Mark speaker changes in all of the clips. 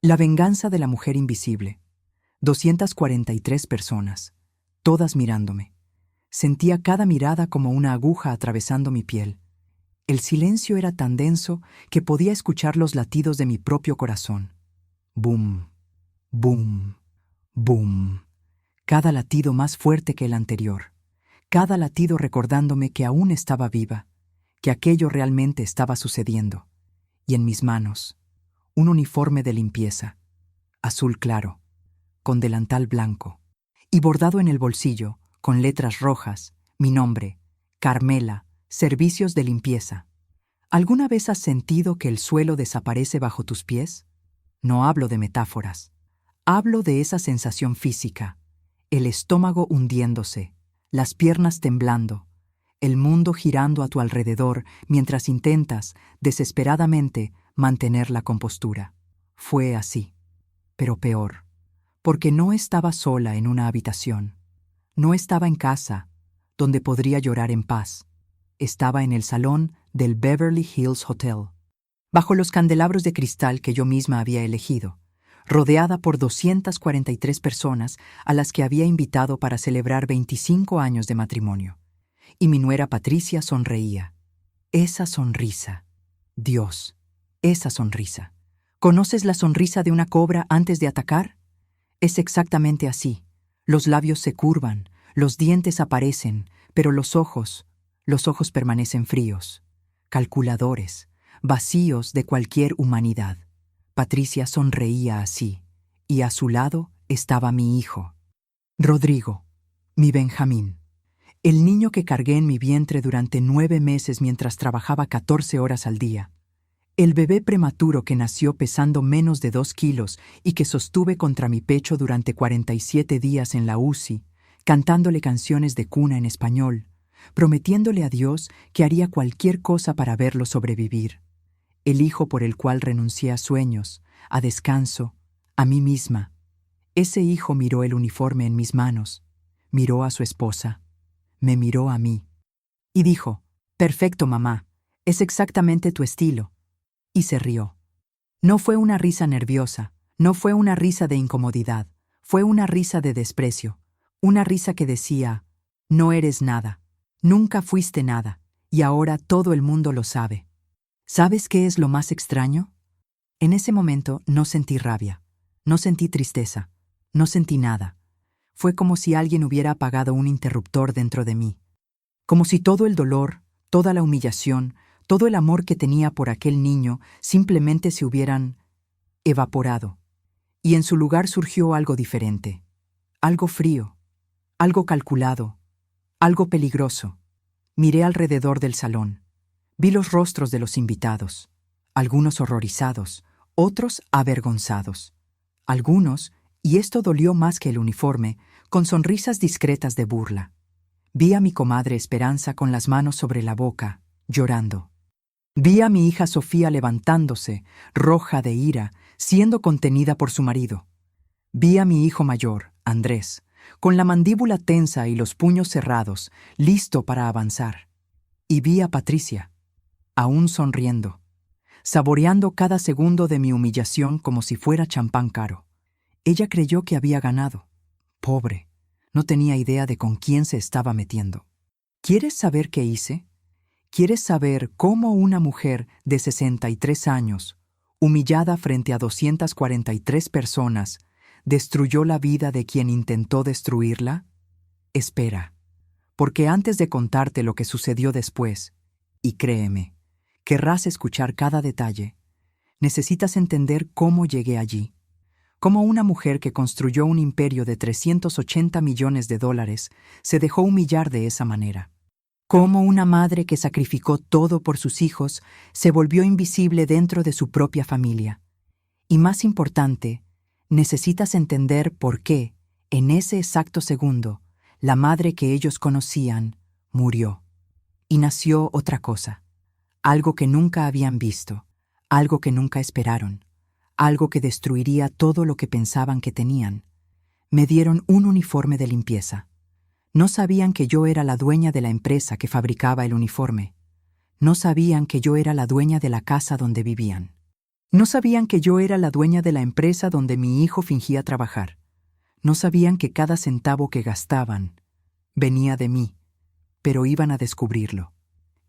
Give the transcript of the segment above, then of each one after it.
Speaker 1: La venganza de la mujer invisible. 243 personas, todas mirándome. Sentía cada mirada como una aguja atravesando mi piel. El silencio era tan denso que podía escuchar los latidos de mi propio corazón. Boom, boom, boom. Cada latido más fuerte que el anterior. Cada latido recordándome que aún estaba viva, que aquello realmente estaba sucediendo. Y en mis manos, un uniforme de limpieza, azul claro, con delantal blanco, y bordado en el bolsillo, con letras rojas, mi nombre, Carmela, Servicios de Limpieza. ¿Alguna vez has sentido que el suelo desaparece bajo tus pies? No hablo de metáforas. Hablo de esa sensación física, el estómago hundiéndose, las piernas temblando, el mundo girando a tu alrededor mientras intentas, desesperadamente, mantener la compostura. Fue así, pero peor, porque no estaba sola en una habitación. No estaba en casa, donde podría llorar en paz. Estaba en el salón del Beverly Hills Hotel, bajo los candelabros de cristal que yo misma había elegido, rodeada por 243 personas a las que había invitado para celebrar 25 años de matrimonio. Y mi nuera Patricia sonreía. Esa sonrisa. Dios, esa sonrisa. ¿Conoces la sonrisa de una cobra antes de atacar? Es exactamente así. Los labios se curvan, los dientes aparecen, pero los ojos permanecen fríos, calculadores, vacíos de cualquier humanidad. Patricia sonreía así, y a su lado estaba mi hijo, Rodrigo, mi Benjamín, el niño que cargué en mi vientre durante 9 meses mientras trabajaba 14 horas al día. El bebé prematuro que nació pesando menos de 2 kilos y que sostuve contra mi pecho durante 47 días en la UCI, cantándole canciones de cuna en español, prometiéndole a Dios que haría cualquier cosa para verlo sobrevivir. El hijo por el cual renuncié a sueños, a descanso, a mí misma. Ese hijo miró el uniforme en mis manos, miró a su esposa, me miró a mí, y dijo: «Perfecto, mamá, es exactamente tu estilo». Y se rió. No fue una risa nerviosa, no fue una risa de incomodidad, fue una risa de desprecio, una risa que decía: «No eres nada, nunca fuiste nada, y ahora todo el mundo lo sabe». ¿Sabes qué es lo más extraño? En ese momento no sentí rabia, no sentí tristeza, no sentí nada. Fue como si alguien hubiera apagado un interruptor dentro de mí. Como si todo el dolor, toda la humillación, todo el amor que tenía por aquel niño simplemente se hubieran evaporado. Y en su lugar surgió algo diferente, algo frío, algo calculado, algo peligroso. Miré alrededor del salón. Vi los rostros de los invitados, algunos horrorizados, otros avergonzados. Algunos, y esto dolió más que el uniforme, con sonrisas discretas de burla. Vi a mi comadre Esperanza con las manos sobre la boca, llorando. Vi a mi hija Sofía levantándose, roja de ira, siendo contenida por su marido. Vi a mi hijo mayor, Andrés, con la mandíbula tensa y los puños cerrados, listo para avanzar. Y vi a Patricia, aún sonriendo, saboreando cada segundo de mi humillación como si fuera champán caro. Ella creyó que había ganado. Pobre, no tenía idea de con quién se estaba metiendo. ¿Quieres saber qué hice? ¿Quieres saber cómo una mujer de 63 años, humillada frente a 243 personas, destruyó la vida de quien intentó destruirla? Espera, porque antes de contarte lo que sucedió después, y créeme, querrás escuchar cada detalle, necesitas entender cómo llegué allí. Cómo una mujer que construyó un imperio de $380 millones se dejó humillar de esa manera. Cómo una madre que sacrificó todo por sus hijos se volvió invisible dentro de su propia familia. Y más importante, necesitas entender por qué, en ese exacto segundo, la madre que ellos conocían murió. Y nació otra cosa, algo que nunca habían visto, algo que nunca esperaron, algo que destruiría todo lo que pensaban que tenían. Me dieron un uniforme de limpieza. No sabían que yo era la dueña de la empresa que fabricaba el uniforme. No sabían que yo era la dueña de la casa donde vivían. No sabían que yo era la dueña de la empresa donde mi hijo fingía trabajar. No sabían que cada centavo que gastaban venía de mí, pero iban a descubrirlo.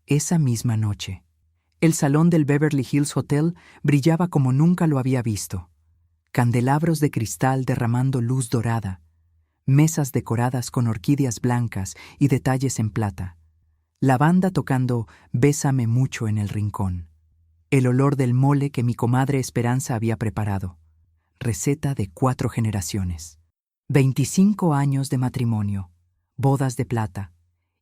Speaker 1: Esa misma noche, el salón del Beverly Hills Hotel brillaba como nunca lo había visto. Candelabros de cristal derramando luz dorada, mesas decoradas con orquídeas blancas y detalles en plata, la banda tocando Bésame mucho en el rincón, el olor del mole que mi comadre Esperanza había preparado, receta de 4 generaciones, 25 años de matrimonio, bodas de plata,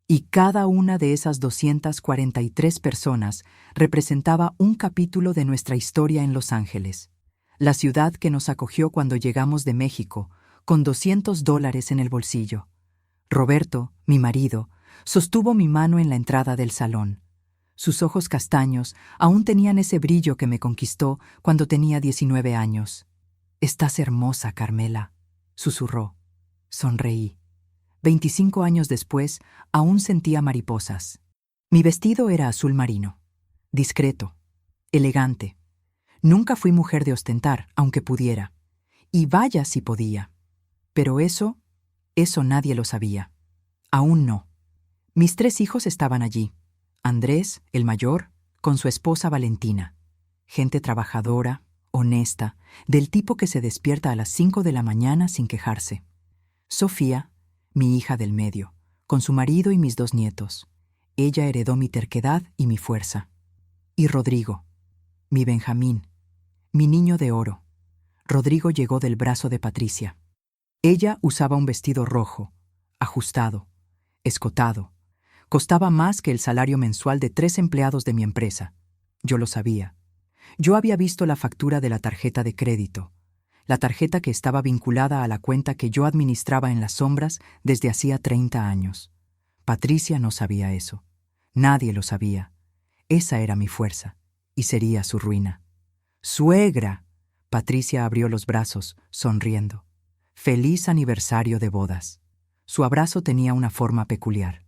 Speaker 1: y cada una de esas 243 personas representaba un capítulo de nuestra historia en Los Ángeles, la ciudad que nos acogió cuando llegamos de México, con $200 en el bolsillo. Roberto, mi marido, sostuvo mi mano en la entrada del salón. Sus ojos castaños aún tenían ese brillo que me conquistó cuando tenía 19 años. «Estás hermosa, Carmela», susurró. Sonreí. 25 años después, aún sentía mariposas. Mi vestido era azul marino, discreto, elegante. Nunca fui mujer de ostentar, aunque pudiera. Y vaya si podía. Pero eso nadie lo sabía. Aún no. Mis 3 hijos estaban allí. Andrés, el mayor, con su esposa Valentina. Gente trabajadora, honesta, del tipo que se despierta a las 5 de la mañana sin quejarse. Sofía, mi hija del medio, con su marido y mis 2 nietos. Ella heredó mi terquedad y mi fuerza. Y Rodrigo, mi Benjamín, mi niño de oro. Rodrigo llegó del brazo de Patricia. Ella usaba un vestido rojo, ajustado, escotado. Costaba más que el salario mensual de 3 empleados de mi empresa. Yo lo sabía. Yo había visto la factura de la tarjeta de crédito, la tarjeta que estaba vinculada a la cuenta que yo administraba en las sombras desde hacía 30 años. Patricia no sabía eso. Nadie lo sabía. Esa era mi fuerza, y sería su ruina. ¡Suegra! Patricia abrió los brazos, sonriendo. ¡Feliz aniversario de bodas! Su abrazo tenía una forma peculiar.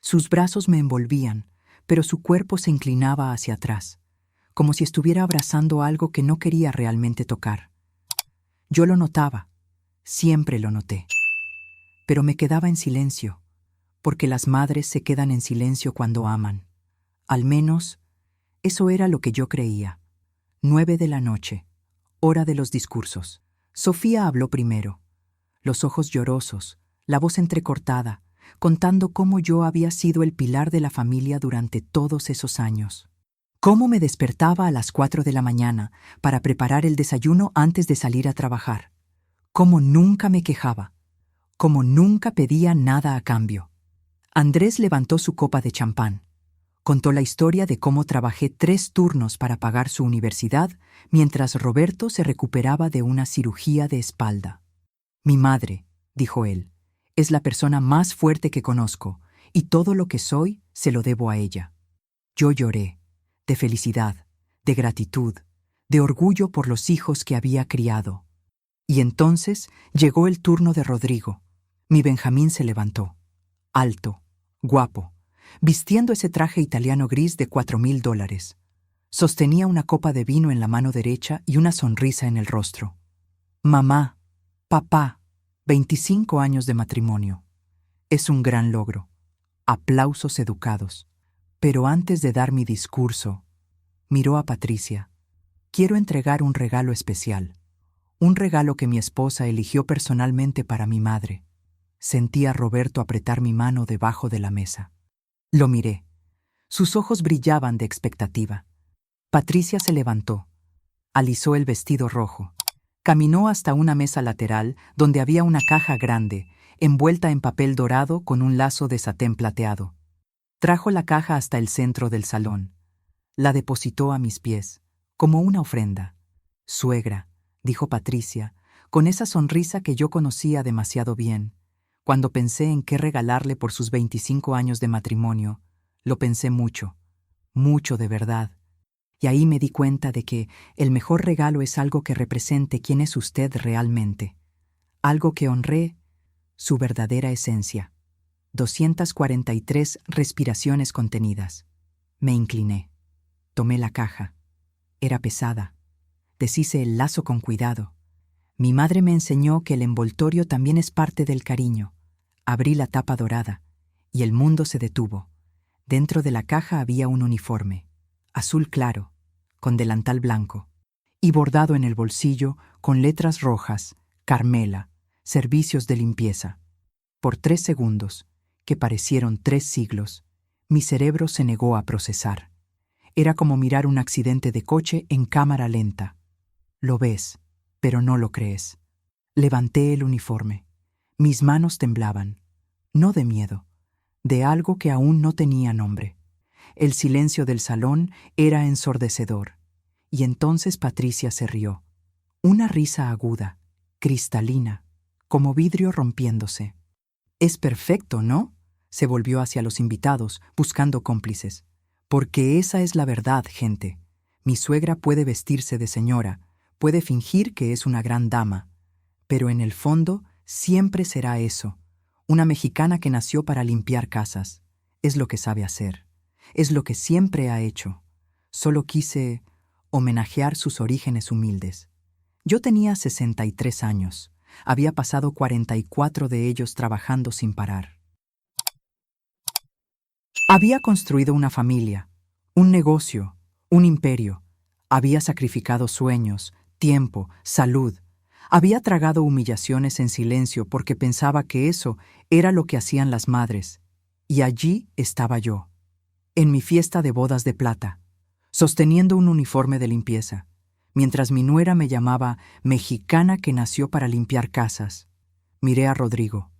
Speaker 1: Sus brazos me envolvían, pero su cuerpo se inclinaba hacia atrás, como si estuviera abrazando algo que no quería realmente tocar. Yo lo notaba, siempre lo noté. Pero me quedaba en silencio, porque las madres se quedan en silencio cuando aman. Al menos, eso era lo que yo creía. 9 de la noche, hora de los discursos. Sofía habló primero, los ojos llorosos, la voz entrecortada, contando cómo yo había sido el pilar de la familia durante todos esos años. Cómo me despertaba a las 4 de la mañana para preparar el desayuno antes de salir a trabajar. Cómo nunca me quejaba. Cómo nunca pedía nada a cambio. Andrés levantó su copa de champán. Contó la historia de cómo trabajé 3 turnos para pagar su universidad mientras Roberto se recuperaba de una cirugía de espalda. «Mi madre», dijo él, «es la persona más fuerte que conozco, y todo lo que soy se lo debo a ella». Yo lloré, de felicidad, de gratitud, de orgullo por los hijos que había criado. Y entonces llegó el turno de Rodrigo. Mi Benjamín se levantó, alto, guapo, vistiendo ese traje italiano gris de $4,000. Sostenía una copa de vino en la mano derecha y una sonrisa en el rostro. «Mamá, papá, 25 años de matrimonio. Es un gran logro. Aplausos educados». Pero antes de dar mi discurso, miró a Patricia. «Quiero entregar un regalo especial. Un regalo que mi esposa eligió personalmente para mi madre». Sentí a Roberto apretar mi mano debajo de la mesa. Lo miré. Sus ojos brillaban de expectativa. Patricia se levantó. Alisó el vestido rojo. Caminó hasta una mesa lateral donde había una caja grande, envuelta en papel dorado con un lazo de satén plateado. Trajo la caja hasta el centro del salón. La depositó a mis pies, como una ofrenda. «Suegra», dijo Patricia, con esa sonrisa que yo conocía demasiado bien. Cuando pensé en qué regalarle por sus 25 años de matrimonio, lo pensé mucho, mucho de verdad. Y ahí me di cuenta de que el mejor regalo es algo que represente quién es usted realmente. Algo que honre su verdadera esencia. 243 respiraciones contenidas. Me incliné. Tomé la caja. Era pesada. Deshice el lazo con cuidado. Mi madre me enseñó que el envoltorio también es parte del cariño. Abrí la tapa dorada, y el mundo se detuvo. Dentro de la caja había un uniforme, azul claro, con delantal blanco, y bordado en el bolsillo, con letras rojas, Carmela, servicios de limpieza. Por 3 segundos, que parecieron 3 siglos, mi cerebro se negó a procesar. Era como mirar un accidente de coche en cámara lenta. Lo ves, pero no lo crees. Levanté el uniforme. Mis manos temblaban, no de miedo, de algo que aún no tenía nombre. El silencio del salón era ensordecedor. Y entonces Patricia se rió. Una risa aguda, cristalina, como vidrio rompiéndose. «Es perfecto, ¿no?», se volvió hacia los invitados, buscando cómplices. «Porque esa es la verdad, gente. Mi suegra puede vestirse de señora, puede fingir que es una gran dama, pero en el fondo siempre será eso, una mexicana que nació para limpiar casas. Es lo que sabe hacer. Es lo que siempre ha hecho. Solo quise homenajear sus orígenes humildes. Yo tenía 63 años. Había pasado 44 de ellos trabajando sin parar. Había construido una familia, un negocio, un imperio. Había sacrificado sueños, tiempo, salud. Había tragado humillaciones en silencio porque pensaba que eso era lo que hacían las madres. Y allí estaba yo, en mi fiesta de bodas de plata, sosteniendo un uniforme de limpieza, mientras mi nuera me llamaba mexicana que nació para limpiar casas. Miré a Rodrigo,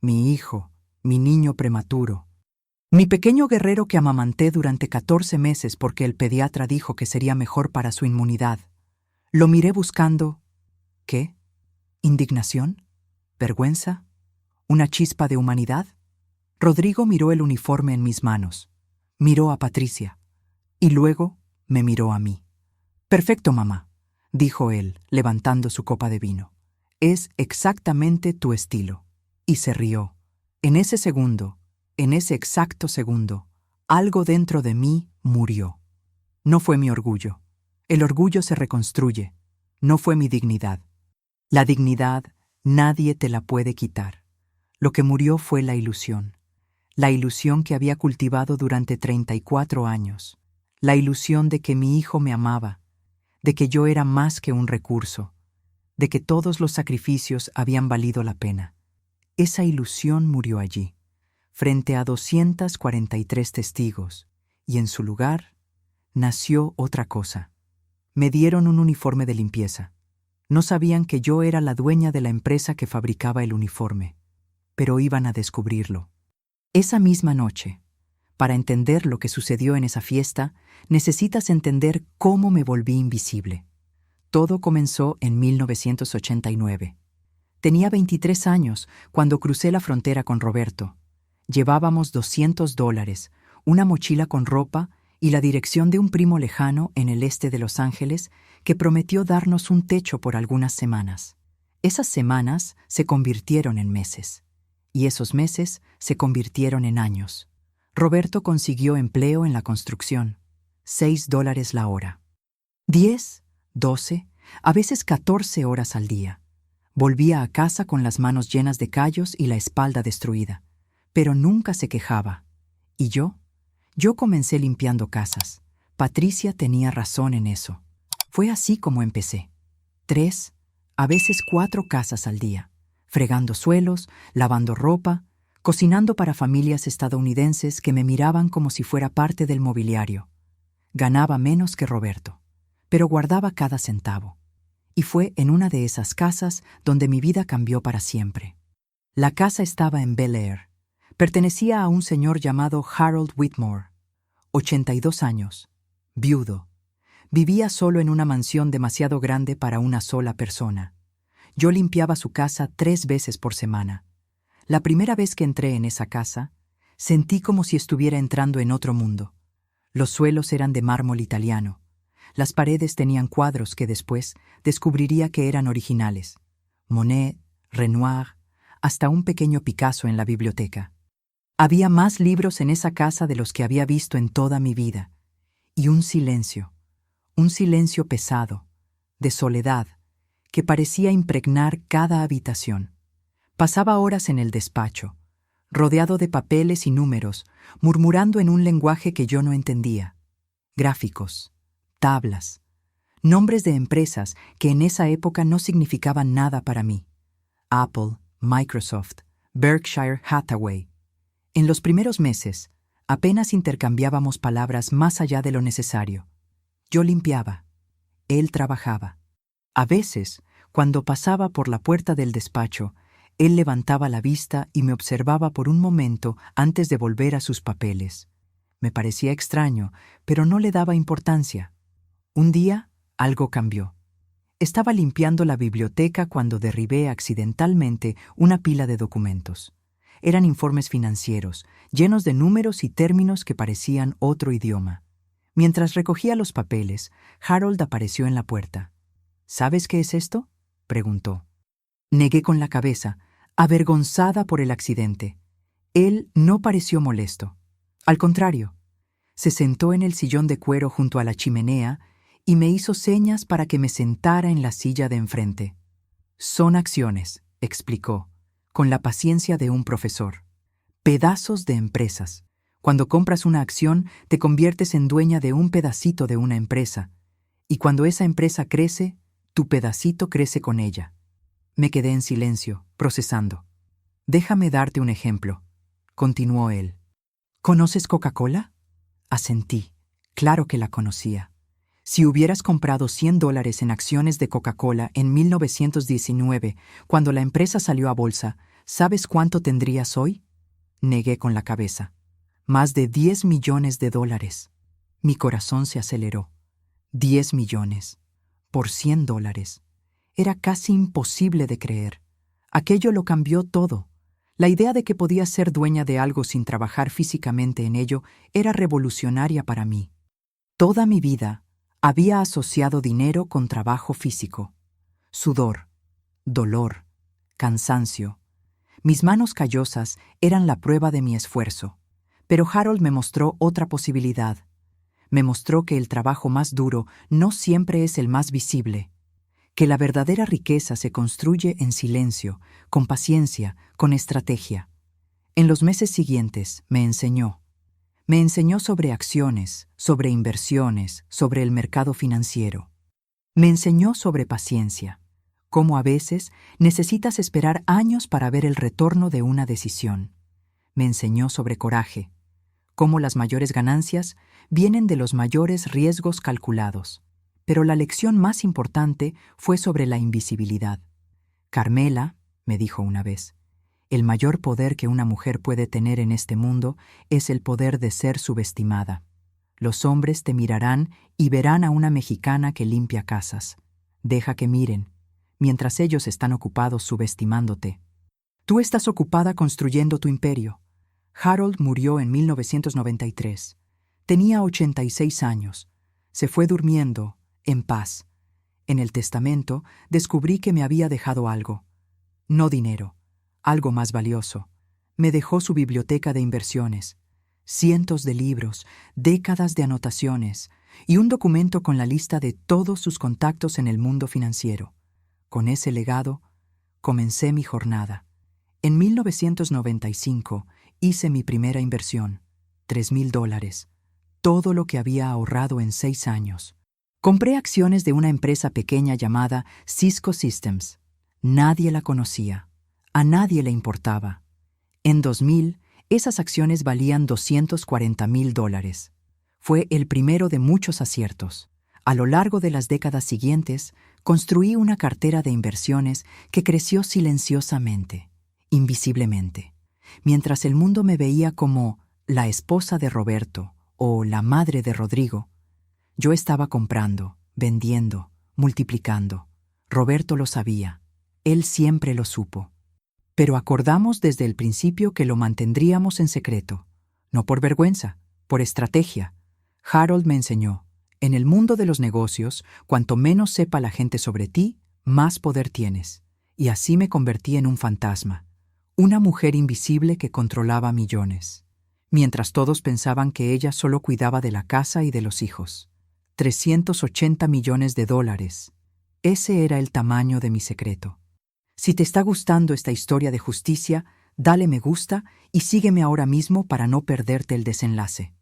Speaker 1: mi hijo, mi niño prematuro, mi pequeño guerrero que amamanté durante 14 meses porque el pediatra dijo que sería mejor para su inmunidad. Lo miré buscando... ¿qué? ¿Indignación? ¿Vergüenza? ¿Una chispa de humanidad? Rodrigo miró el uniforme en mis manos, miró a Patricia, y luego me miró a mí. «Perfecto, mamá», dijo él, levantando su copa de vino. «Es exactamente tu estilo». Y se rió. En ese segundo, en ese exacto segundo, algo dentro de mí murió. No fue mi orgullo. El orgullo se reconstruye. No fue mi dignidad. La dignidad nadie te la puede quitar. Lo que murió fue la ilusión que había cultivado durante 34 años, la ilusión de que mi hijo me amaba, de que yo era más que un recurso, de que todos los sacrificios habían valido la pena. Esa ilusión murió allí, frente a 243 testigos, y en su lugar nació otra cosa. Me dieron un uniforme de limpieza. No sabían que yo era la dueña de la empresa que fabricaba el uniforme, pero iban a descubrirlo. Esa misma noche, para entender lo que sucedió en esa fiesta, necesitas entender cómo me volví invisible. Todo comenzó en 1989. Tenía 23 años cuando crucé la frontera con Roberto. Llevábamos $200, una mochila con ropa y la dirección de un primo lejano en el este de Los Ángeles que prometió darnos un techo por algunas semanas. Esas semanas se convirtieron en meses. Y esos meses se convirtieron en años. Roberto consiguió empleo en la construcción. $6 la hora. 10, 12, a veces 14 horas al día. Volvía a casa con las manos llenas de callos y la espalda destruida. Pero nunca se quejaba. ¿Y yo? Yo comencé limpiando casas. Patricia tenía razón en eso. Fue así como empecé. 3, a veces 4 casas al día. Fregando suelos, lavando ropa, cocinando para familias estadounidenses que me miraban como si fuera parte del mobiliario. Ganaba menos que Roberto, pero guardaba cada centavo. Y fue en una de esas casas donde mi vida cambió para siempre. La casa estaba en Bel Air. Pertenecía a un señor llamado Harold Whitmore, 82 años, viudo. Vivía solo en una mansión demasiado grande para una sola persona. Yo limpiaba su casa 3 veces por semana. La primera vez que entré en esa casa, sentí como si estuviera entrando en otro mundo. Los suelos eran de mármol italiano. Las paredes tenían cuadros que después descubriría que eran originales. Monet, Renoir, hasta un pequeño Picasso en la biblioteca. Había más libros en esa casa de los que había visto en toda mi vida. Y un silencio pesado, de soledad, que parecía impregnar cada habitación. Pasaba horas en el despacho, rodeado de papeles y números, murmurando en un lenguaje que yo no entendía. Gráficos, tablas, nombres de empresas que en esa época no significaban nada para mí. Apple, Microsoft, Berkshire Hathaway. En los primeros meses, apenas intercambiábamos palabras más allá de lo necesario. Yo limpiaba, él trabajaba. A veces, cuando pasaba por la puerta del despacho, él levantaba la vista y me observaba por un momento antes de volver a sus papeles. Me parecía extraño, pero no le daba importancia. Un día, algo cambió. Estaba limpiando la biblioteca cuando derribé accidentalmente una pila de documentos. Eran informes financieros, llenos de números y términos que parecían otro idioma. Mientras recogía los papeles, Harold apareció en la puerta. ¿Sabes qué es esto?, preguntó. Negué con la cabeza, avergonzada por el accidente. Él no pareció molesto. Al contrario, se sentó en el sillón de cuero junto a la chimenea y me hizo señas para que me sentara en la silla de enfrente. Son acciones, explicó, con la paciencia de un profesor. Pedazos de empresas. Cuando compras una acción, te conviertes en dueña de un pedacito de una empresa. Y cuando esa empresa crece, tu pedacito crece con ella. Me quedé en silencio, procesando. Déjame darte un ejemplo, continuó él. ¿Conoces Coca-Cola? Asentí. Claro que la conocía. Si hubieras comprado $100 en acciones de Coca-Cola en 1919, cuando la empresa salió a bolsa, ¿sabes cuánto tendrías hoy? Negué con la cabeza. Más de $10 millones. Mi corazón se aceleró. 10 millones. Por $100. Era casi imposible de creer. Aquello lo cambió todo. La idea de que podía ser dueña de algo sin trabajar físicamente en ello era revolucionaria para mí. Toda mi vida había asociado dinero con trabajo físico. Sudor, dolor, cansancio. Mis manos callosas eran la prueba de mi esfuerzo. Pero Harold me mostró otra posibilidad. Me mostró que el trabajo más duro no siempre es el más visible, que la verdadera riqueza se construye en silencio, con paciencia, con estrategia. En los meses siguientes me enseñó. Me enseñó sobre acciones, sobre inversiones, sobre el mercado financiero. Me enseñó sobre paciencia, cómo a veces necesitas esperar años para ver el retorno de una decisión. Me enseñó sobre coraje, cómo las mayores ganancias vienen de los mayores riesgos calculados. Pero la lección más importante fue sobre la invisibilidad. Carmela, me dijo una vez, el mayor poder que una mujer puede tener en este mundo es el poder de ser subestimada. Los hombres te mirarán y verán a una mexicana que limpia casas. Deja que miren, mientras ellos están ocupados subestimándote. Tú estás ocupada construyendo tu imperio. Harold murió en 1993. Tenía 86 años. Se fue durmiendo, en paz. En el testamento descubrí que me había dejado algo. No dinero, algo más valioso. Me dejó su biblioteca de inversiones, cientos de libros, décadas de anotaciones y un documento con la lista de todos sus contactos en el mundo financiero. Con ese legado, comencé mi jornada. En 1995 hice mi primera inversión, $3,000, todo lo que había ahorrado en 6 años. Compré acciones de una empresa pequeña llamada Cisco Systems. Nadie la conocía. A nadie le importaba. En 2000, esas acciones valían $240,000. Fue el primero de muchos aciertos. A lo largo de las décadas siguientes, construí una cartera de inversiones que creció silenciosamente, invisiblemente. Mientras el mundo me veía como la esposa de Roberto o la madre de Rodrigo, yo estaba comprando, vendiendo, multiplicando. Roberto lo sabía. Él siempre lo supo. Pero acordamos desde el principio que lo mantendríamos en secreto. No por vergüenza, por estrategia. Harold me enseñó. En el mundo de los negocios, cuanto menos sepa la gente sobre ti, más poder tienes. Y así me convertí en un fantasma. Una mujer invisible que controlaba millones. Mientras todos pensaban que ella solo cuidaba de la casa y de los hijos. $380 millones. Ese era el tamaño de mi secreto. Si te está gustando esta historia de justicia, dale me gusta y sígueme ahora mismo para no perderte el desenlace.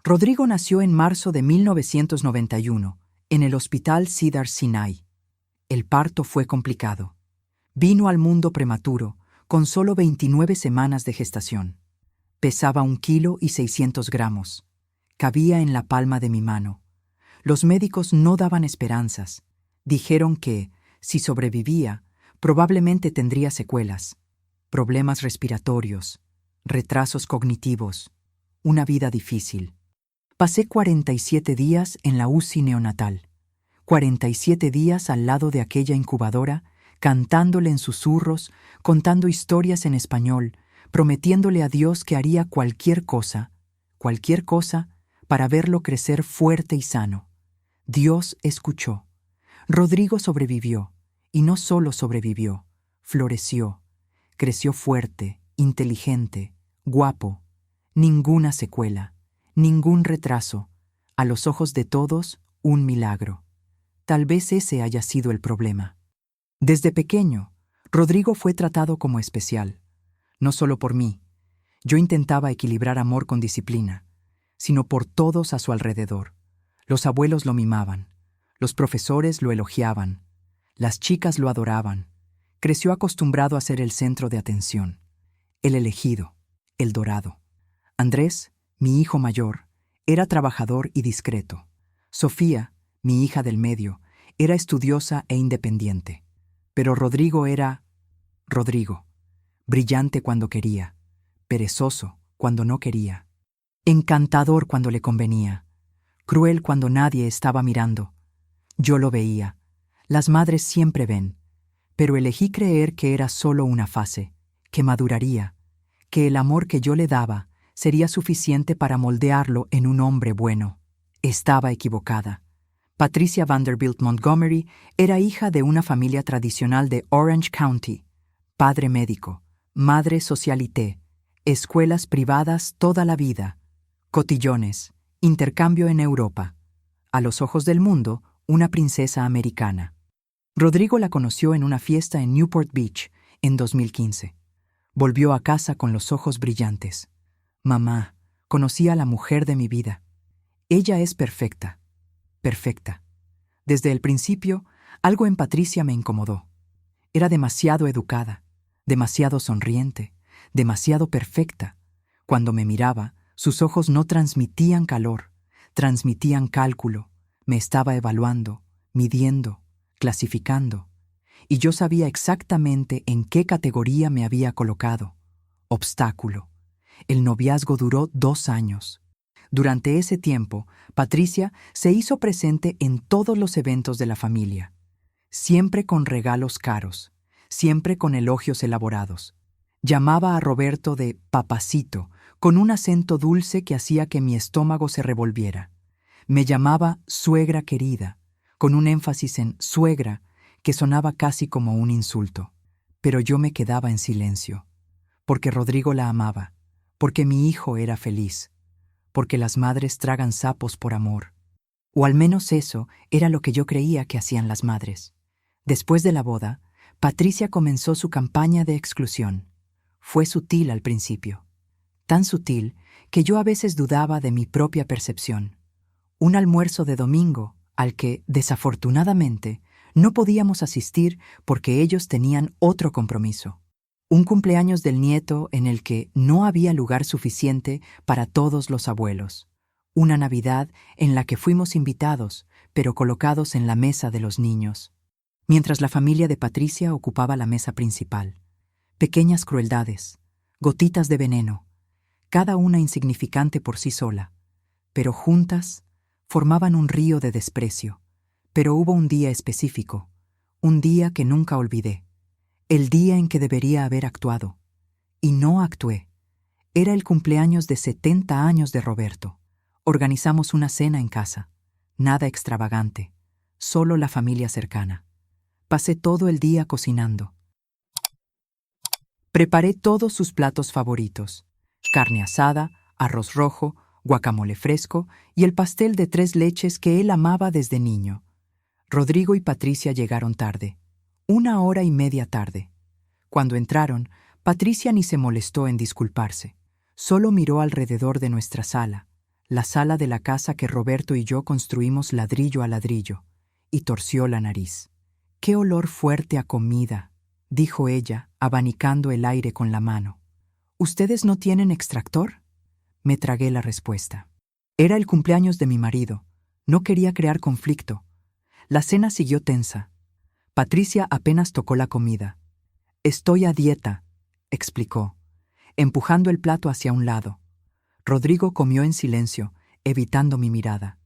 Speaker 1: Rodrigo nació en marzo de 1991, en el Hospital Cedar Sinai. El parto fue complicado. Vino al mundo prematuro, con solo 29 semanas de gestación. Pesaba 1,6 kilos. Cabía en la palma de mi mano. Los médicos no daban esperanzas. Dijeron que, si sobrevivía, probablemente tendría secuelas, problemas respiratorios, retrasos cognitivos, una vida difícil. Pasé 47 días en la UCI neonatal, 47 días al lado de aquella incubadora, cantándole en susurros, contando historias en español, prometiéndole a Dios que haría cualquier cosa, para verlo crecer fuerte y sano. Dios escuchó. Rodrigo sobrevivió, y no solo sobrevivió, floreció, creció fuerte, inteligente, guapo. Ninguna secuela, ningún retraso. A los ojos de todos, un milagro. Tal vez ese haya sido el problema. Desde pequeño, Rodrigo fue tratado como especial. No solo por mí. Yo intentaba equilibrar amor con disciplina, sino por todos a su alrededor. Los abuelos lo mimaban, los profesores lo elogiaban, las chicas lo adoraban. Creció acostumbrado a ser el centro de atención, el elegido, el dorado. Andrés, mi hijo mayor, era trabajador y discreto. Sofía, mi hija del medio, era estudiosa e independiente. Pero Rodrigo era Rodrigo, brillante cuando quería, perezoso cuando no quería, encantador cuando le convenía, cruel cuando nadie estaba mirando. Yo lo veía. Las madres siempre ven, pero elegí creer que era solo una fase, que maduraría, que el amor que yo le daba sería suficiente para moldearlo en un hombre bueno. Estaba equivocada. Patricia Vanderbilt Montgomery era hija de una familia tradicional de Orange County, padre médico, madre socialité, escuelas privadas toda la vida, cotillones, intercambio en Europa. A los ojos del mundo, una princesa americana. Rodrigo la conoció en una fiesta en Newport Beach en 2015. Volvió a casa con los ojos brillantes. Mamá, conocí a la mujer de mi vida. Ella es perfecta. Perfecta. Desde el principio, algo en Patricia me incomodó. Era demasiado educada, demasiado sonriente, demasiado perfecta. Cuando me miraba, sus ojos no transmitían calor, transmitían cálculo. Me estaba evaluando, midiendo, clasificando. Y yo sabía exactamente en qué categoría me había colocado. Obstáculo. El noviazgo duró 2 años. Durante ese tiempo, Patricia se hizo presente en todos los eventos de la familia, siempre con regalos caros, siempre con elogios elaborados. Llamaba a Roberto de papacito, con un acento dulce que hacía que mi estómago se revolviera. Me llamaba suegra querida, con un énfasis en suegra que sonaba casi como un insulto. Pero yo me quedaba en silencio, porque Rodrigo la amaba, porque mi hijo era feliz, porque las madres tragan sapos por amor. O al menos eso era lo que yo creía que hacían las madres. Después de la boda, Patricia comenzó su campaña de exclusión. Fue sutil al principio, tan sutil que yo a veces dudaba de mi propia percepción. Un almuerzo de domingo al que, desafortunadamente, no podíamos asistir porque ellos tenían otro compromiso. Un cumpleaños del nieto en el que no había lugar suficiente para todos los abuelos. Una Navidad en la que fuimos invitados, pero colocados en la mesa de los niños. Mientras la familia de Patricia ocupaba la mesa principal. Pequeñas crueldades, gotitas de veneno, cada una insignificante por sí sola, pero juntas formaban un río de desprecio. Pero hubo un día específico, un día que nunca olvidé. El día en que debería haber actuado. Y no actué. Era el cumpleaños de 70 años de Roberto. Organizamos una cena en casa. Nada extravagante. Solo la familia cercana. Pasé todo el día cocinando. Preparé todos sus platos favoritos. Carne asada, arroz rojo, guacamole fresco y el pastel de 3 leches que él amaba desde niño. Rodrigo y Patricia llegaron tarde, 1 hora y media tarde. Cuando entraron, Patricia ni se molestó en disculparse. Solo miró alrededor de nuestra sala, la sala de la casa que Roberto y yo construimos ladrillo a ladrillo, y torció la nariz. «¡Qué olor fuerte a comida!», dijo ella, abanicando el aire con la mano. «¿Ustedes no tienen extractor?». Me tragué la respuesta. Era el cumpleaños de mi marido. No quería crear conflicto. La cena siguió tensa. Patricia apenas tocó la comida. «Estoy a dieta», explicó, empujando el plato hacia un lado. Rodrigo comió en silencio, evitando mi mirada.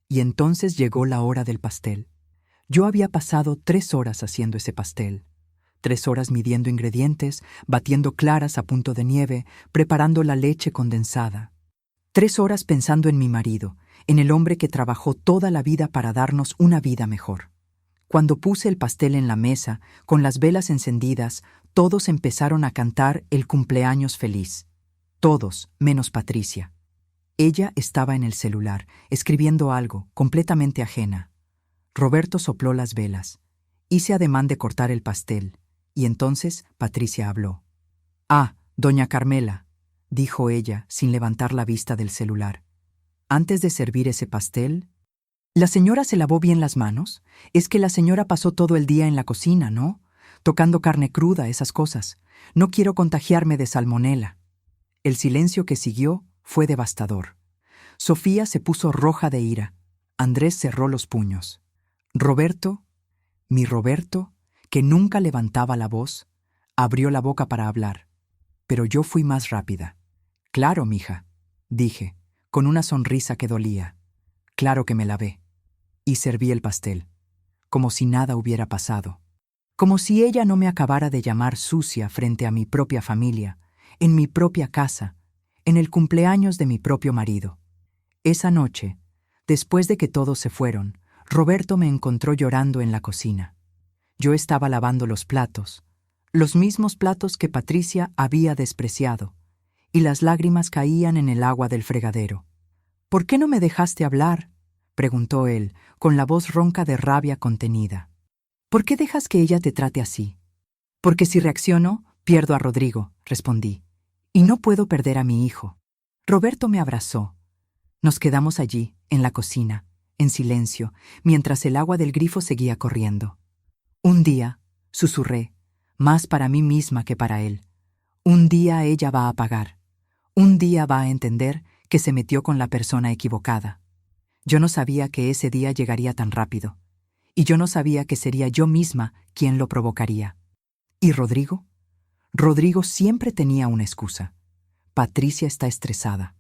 Speaker 1: Y entonces llegó la hora del pastel. Yo había pasado 3 horas haciendo ese pastel. 3 horas midiendo ingredientes, batiendo claras a punto de nieve, preparando la leche condensada. 3 horas pensando en mi marido, en el hombre que trabajó toda la vida para darnos una vida mejor. Cuando puse el pastel en la mesa, con las velas encendidas, todos empezaron a cantar el cumpleaños feliz. Todos, menos Patricia. Ella estaba en el celular, escribiendo algo, completamente ajena. Roberto sopló las velas. Hice ademán de cortar el pastel, y entonces Patricia habló. «Ah, doña Carmela», dijo ella, sin levantar la vista del celular. «Antes de servir ese pastel...». «¿La señora se lavó bien las manos? Es que la señora pasó todo el día en la cocina, ¿no? Tocando carne cruda, esas cosas. No quiero contagiarme de salmonela». El silencio que siguió fue devastador. Sofía se puso roja de ira. Andrés cerró los puños. Roberto, mi Roberto, que nunca levantaba la voz, abrió la boca para hablar. Pero yo fui más rápida. «Claro, mija», dije, con una sonrisa que dolía. «Claro que me lavé». Y serví el pastel, como si nada hubiera pasado. Como si ella no me acabara de llamar sucia frente a mi propia familia, en mi propia casa, en el cumpleaños de mi propio marido. Esa noche, después de que todos se fueron, Roberto me encontró llorando en la cocina. Yo estaba lavando los platos, los mismos platos que Patricia había despreciado, y las lágrimas caían en el agua del fregadero. «¿Por qué no me dejaste hablar?», preguntó él, con la voz ronca de rabia contenida. «¿Por qué dejas que ella te trate así?». «Porque si reacciono, pierdo a Rodrigo», respondí. «Y no puedo perder a mi hijo». Roberto me abrazó. Nos quedamos allí, en la cocina, en silencio, mientras el agua del grifo seguía corriendo. «Un día», susurré, más para mí misma que para él, «un día ella va a pagar. Un día va a entender que se metió con la persona equivocada». Yo no sabía que ese día llegaría tan rápido, y yo no sabía que sería yo misma quien lo provocaría. ¿Y Rodrigo? Rodrigo siempre tenía una excusa. «Patricia está estresada.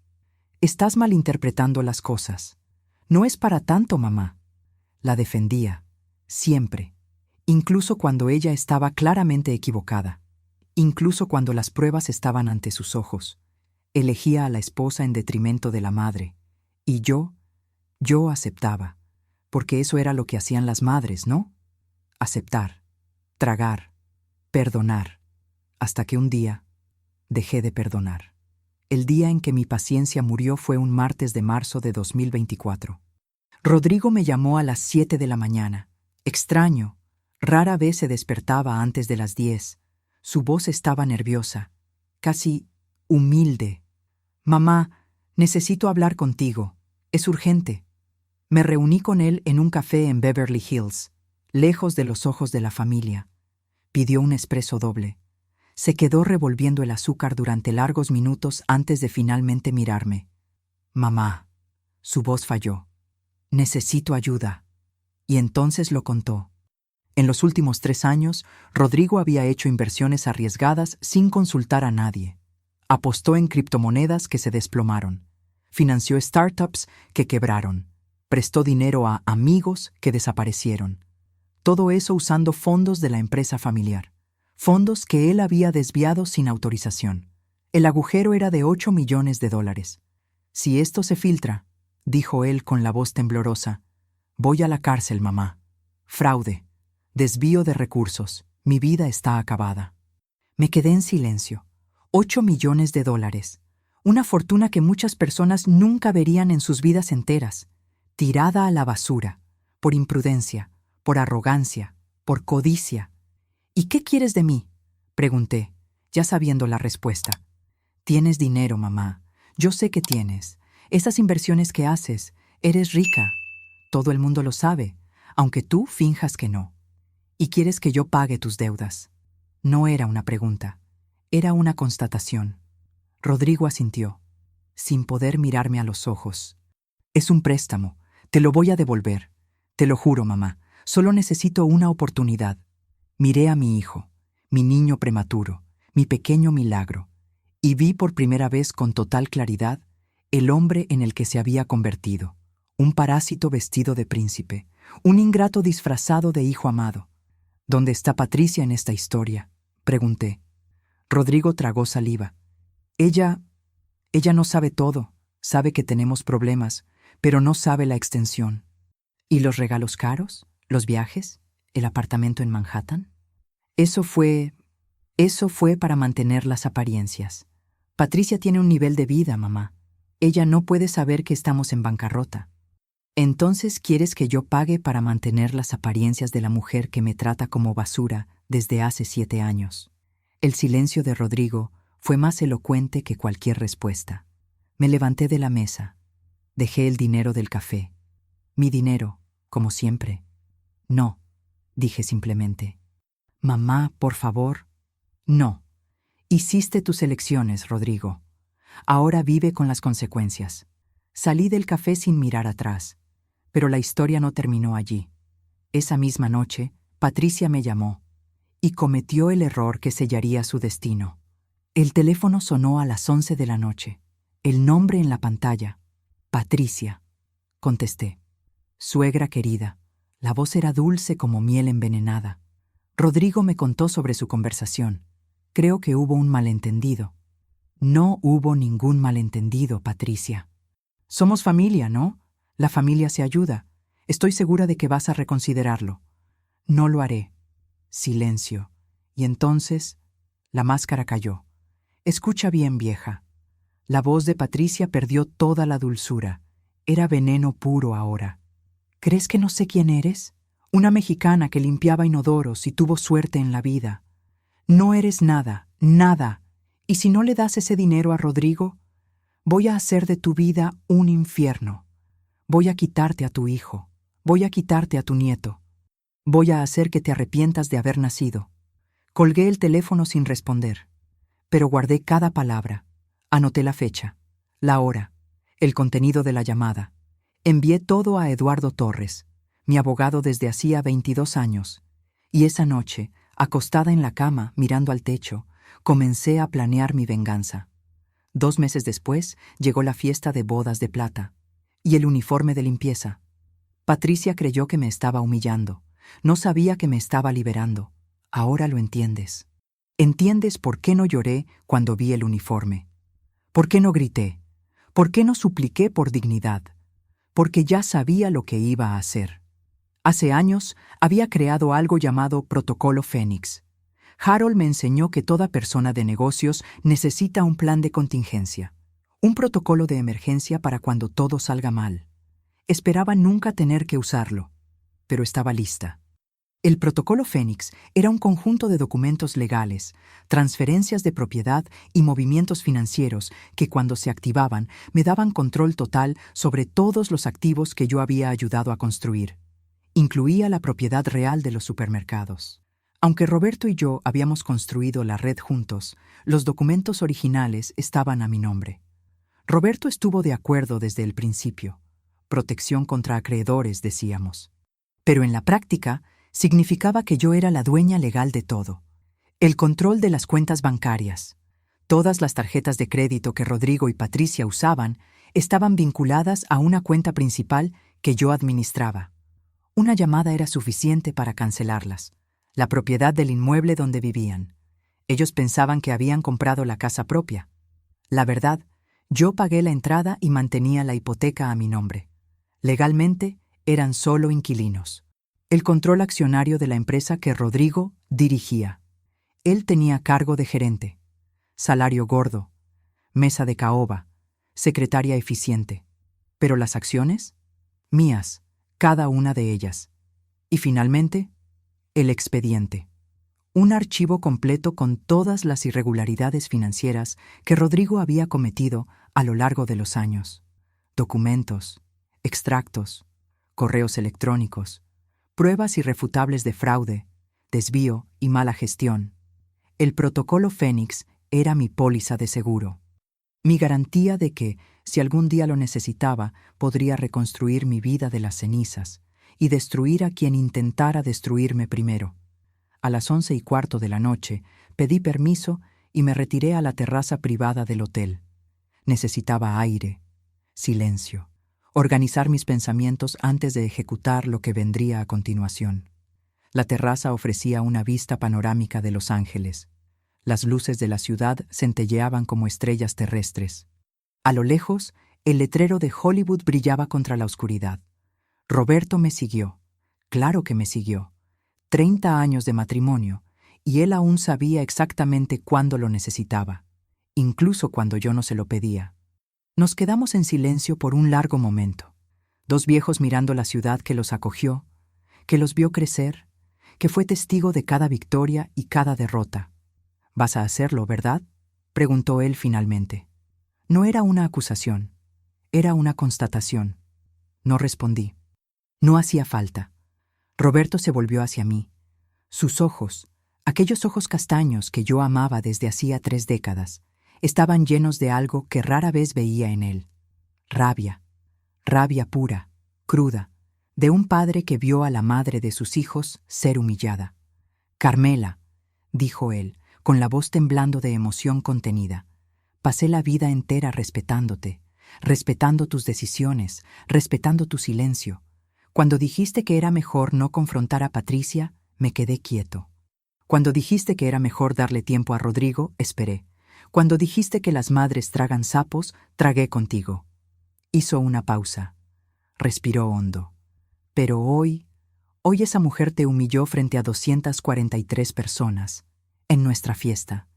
Speaker 1: Estás malinterpretando las cosas. No es para tanto, mamá». La defendía, siempre, incluso cuando ella estaba claramente equivocada, incluso cuando las pruebas estaban ante sus ojos. Elegía a la esposa en detrimento de la madre, y yo aceptaba, porque eso era lo que hacían las madres, ¿no? Aceptar, tragar, perdonar, hasta que un día dejé de perdonar. El día en que mi paciencia murió fue un martes de marzo de 2024. Rodrigo me llamó a las 7 de la mañana. Extraño, rara vez se despertaba antes de las 10. Su voz estaba nerviosa, casi humilde. «Mamá, necesito hablar contigo. Es urgente». Me reuní con él en un café en Beverly Hills, lejos de los ojos de la familia. Pidió un espresso doble. Se quedó revolviendo el azúcar durante largos minutos antes de finalmente mirarme. «Mamá», su voz falló. «Necesito ayuda». Y entonces lo contó. En los últimos 3 años, Rodrigo había hecho inversiones arriesgadas sin consultar a nadie. Apostó en criptomonedas que se desplomaron. Financió startups que quebraron. Prestó dinero a amigos que desaparecieron. Todo eso usando fondos de la empresa familiar. Fondos que él había desviado sin autorización. El agujero era de $8 millones. «Si esto se filtra», dijo él con la voz temblorosa, «voy a la cárcel, mamá. Fraude. Desvío de recursos. Mi vida está acabada». Me quedé en silencio. $8 millones. Una fortuna que muchas personas nunca verían en sus vidas enteras. Tirada a la basura, por imprudencia, por arrogancia, por codicia. ¿Y qué quieres de mí?, pregunté, ya sabiendo la respuesta. Tienes dinero, mamá. Yo sé que tienes. Esas inversiones que haces, eres rica. Todo el mundo lo sabe, aunque tú finjas que no. Y quieres que yo pague tus deudas. No era una pregunta, era una constatación. Rodrigo asintió, sin poder mirarme a los ojos. Es un préstamo. Te lo voy a devolver. Te lo juro, mamá. Solo necesito una oportunidad. Miré a mi hijo, mi niño prematuro, mi pequeño milagro, y vi por primera vez con total claridad el hombre en el que se había convertido. Un parásito vestido de príncipe, un ingrato disfrazado de hijo amado. ¿Dónde está Patricia en esta historia?, pregunté. Rodrigo tragó saliva. Ella no sabe todo. Sabe que tenemos problemas, pero no sabe la extensión. ¿Y los regalos caros? ¿Los viajes? ¿El apartamento en Manhattan? Eso fue para mantener las apariencias. Patricia tiene un nivel de vida, mamá. Ella no puede saber que estamos en bancarrota. ¿Entonces quieres que yo pague para mantener las apariencias de la mujer que me trata como basura desde hace 7 años? El silencio de Rodrigo fue más elocuente que cualquier respuesta. Me levanté de la mesa. Dejé el dinero del café. Mi dinero, como siempre. No, dije simplemente. Mamá, por favor. No. Hiciste tus elecciones, Rodrigo. Ahora vive con las consecuencias. Salí del café sin mirar atrás. Pero la historia no terminó allí. Esa misma noche, Patricia me llamó y cometió el error que sellaría su destino. El teléfono sonó a las 11 de la noche. El nombre en la pantalla. Patricia. Contesté. Suegra querida. La voz era dulce como miel envenenada. Rodrigo me contó sobre su conversación. Creo que hubo un malentendido. No hubo ningún malentendido, Patricia. Somos familia, ¿no? La familia se ayuda. Estoy segura de que vas a reconsiderarlo. No lo haré. Silencio. Y entonces, la máscara cayó. Escucha bien, vieja. La voz de Patricia perdió toda la dulzura. Era veneno puro ahora. ¿Crees que no sé quién eres? Una mexicana que limpiaba inodoros y tuvo suerte en la vida. No eres nada, nada. Y si no le das ese dinero a Rodrigo, voy a hacer de tu vida un infierno. Voy a quitarte a tu hijo. Voy a quitarte a tu nieto. Voy a hacer que te arrepientas de haber nacido. Colgué el teléfono sin responder, pero guardé cada palabra. Anoté la fecha, la hora, el contenido de la llamada. Envié todo a Eduardo Torres, mi abogado desde hacía 22 años, y esa noche, acostada en la cama, mirando al techo, comencé a planear mi venganza. 2 meses después, llegó la fiesta de bodas de plata y el uniforme de limpieza. Patricia creyó que me estaba humillando. No sabía que me estaba liberando. Ahora lo entiendes. ¿Entiendes por qué no lloré cuando vi el uniforme? ¿Por qué no grité? ¿Por qué no supliqué por dignidad? Porque ya sabía lo que iba a hacer. Hace años había creado algo llamado Protocolo Fénix. Harold me enseñó que toda persona de negocios necesita un plan de contingencia, un protocolo de emergencia para cuando todo salga mal. Esperaba nunca tener que usarlo, pero estaba lista. El Protocolo Fénix era un conjunto de documentos legales, transferencias de propiedad y movimientos financieros que cuando se activaban me daban control total sobre todos los activos que yo había ayudado a construir. Incluía la propiedad real de los supermercados. Aunque Roberto y yo habíamos construido la red juntos, los documentos originales estaban a mi nombre. Roberto estuvo de acuerdo desde el principio. Protección contra acreedores, decíamos. Pero en la práctica, significaba que yo era la dueña legal de todo. El control de las cuentas bancarias. Todas las tarjetas de crédito que Rodrigo y Patricia usaban estaban vinculadas a una cuenta principal que yo administraba. Una llamada era suficiente para cancelarlas. La propiedad del inmueble donde vivían. Ellos pensaban que habían comprado la casa propia. La verdad, yo pagué la entrada y mantenía la hipoteca a mi nombre. Legalmente, eran solo inquilinos. El control accionario de la empresa que Rodrigo dirigía. Él tenía cargo de gerente, salario gordo, mesa de caoba, secretaria eficiente. Pero las acciones, mías, cada una de ellas. Y finalmente, el expediente. Un archivo completo con todas las irregularidades financieras que Rodrigo había cometido a lo largo de los años. Documentos, extractos, correos electrónicos, pruebas irrefutables de fraude, desvío y mala gestión. El protocolo Fénix era mi póliza de seguro. Mi garantía de que, si algún día lo necesitaba, podría reconstruir mi vida de las cenizas y destruir a quien intentara destruirme primero. A las 11:15 de la noche, pedí permiso y me retiré a la terraza privada del hotel. Necesitaba aire, silencio, organizar mis pensamientos antes de ejecutar lo que vendría a continuación. La terraza ofrecía una vista panorámica de Los Ángeles. Las luces de la ciudad centelleaban como estrellas terrestres. A lo lejos, el letrero de Hollywood brillaba contra la oscuridad. Roberto me siguió. Claro que me siguió. 30 años de matrimonio, y él aún sabía exactamente cuándo lo necesitaba, incluso cuando yo no se lo pedía. Nos quedamos en silencio por un largo momento, dos viejos mirando la ciudad que los acogió, que los vio crecer, que fue testigo de cada victoria y cada derrota. «¿Vas a hacerlo, verdad?», preguntó él finalmente. No era una acusación, era una constatación. No respondí. No hacía falta. Roberto se volvió hacia mí. Sus ojos, aquellos ojos castaños que yo amaba desde hacía 3 décadas, estaban llenos de algo que rara vez veía en él. Rabia. Rabia pura, cruda, de un padre que vio a la madre de sus hijos ser humillada. «Carmela», dijo él, con la voz temblando de emoción contenida, «pasé la vida entera respetándote, respetando tus decisiones, respetando tu silencio. Cuando dijiste que era mejor no confrontar a Patricia, me quedé quieto. Cuando dijiste que era mejor darle tiempo a Rodrigo, esperé. Cuando dijiste que las madres tragan sapos, tragué contigo». Hizo una pausa. Respiró hondo. «Pero hoy esa mujer te humilló frente a 243 personas, en nuestra fiesta,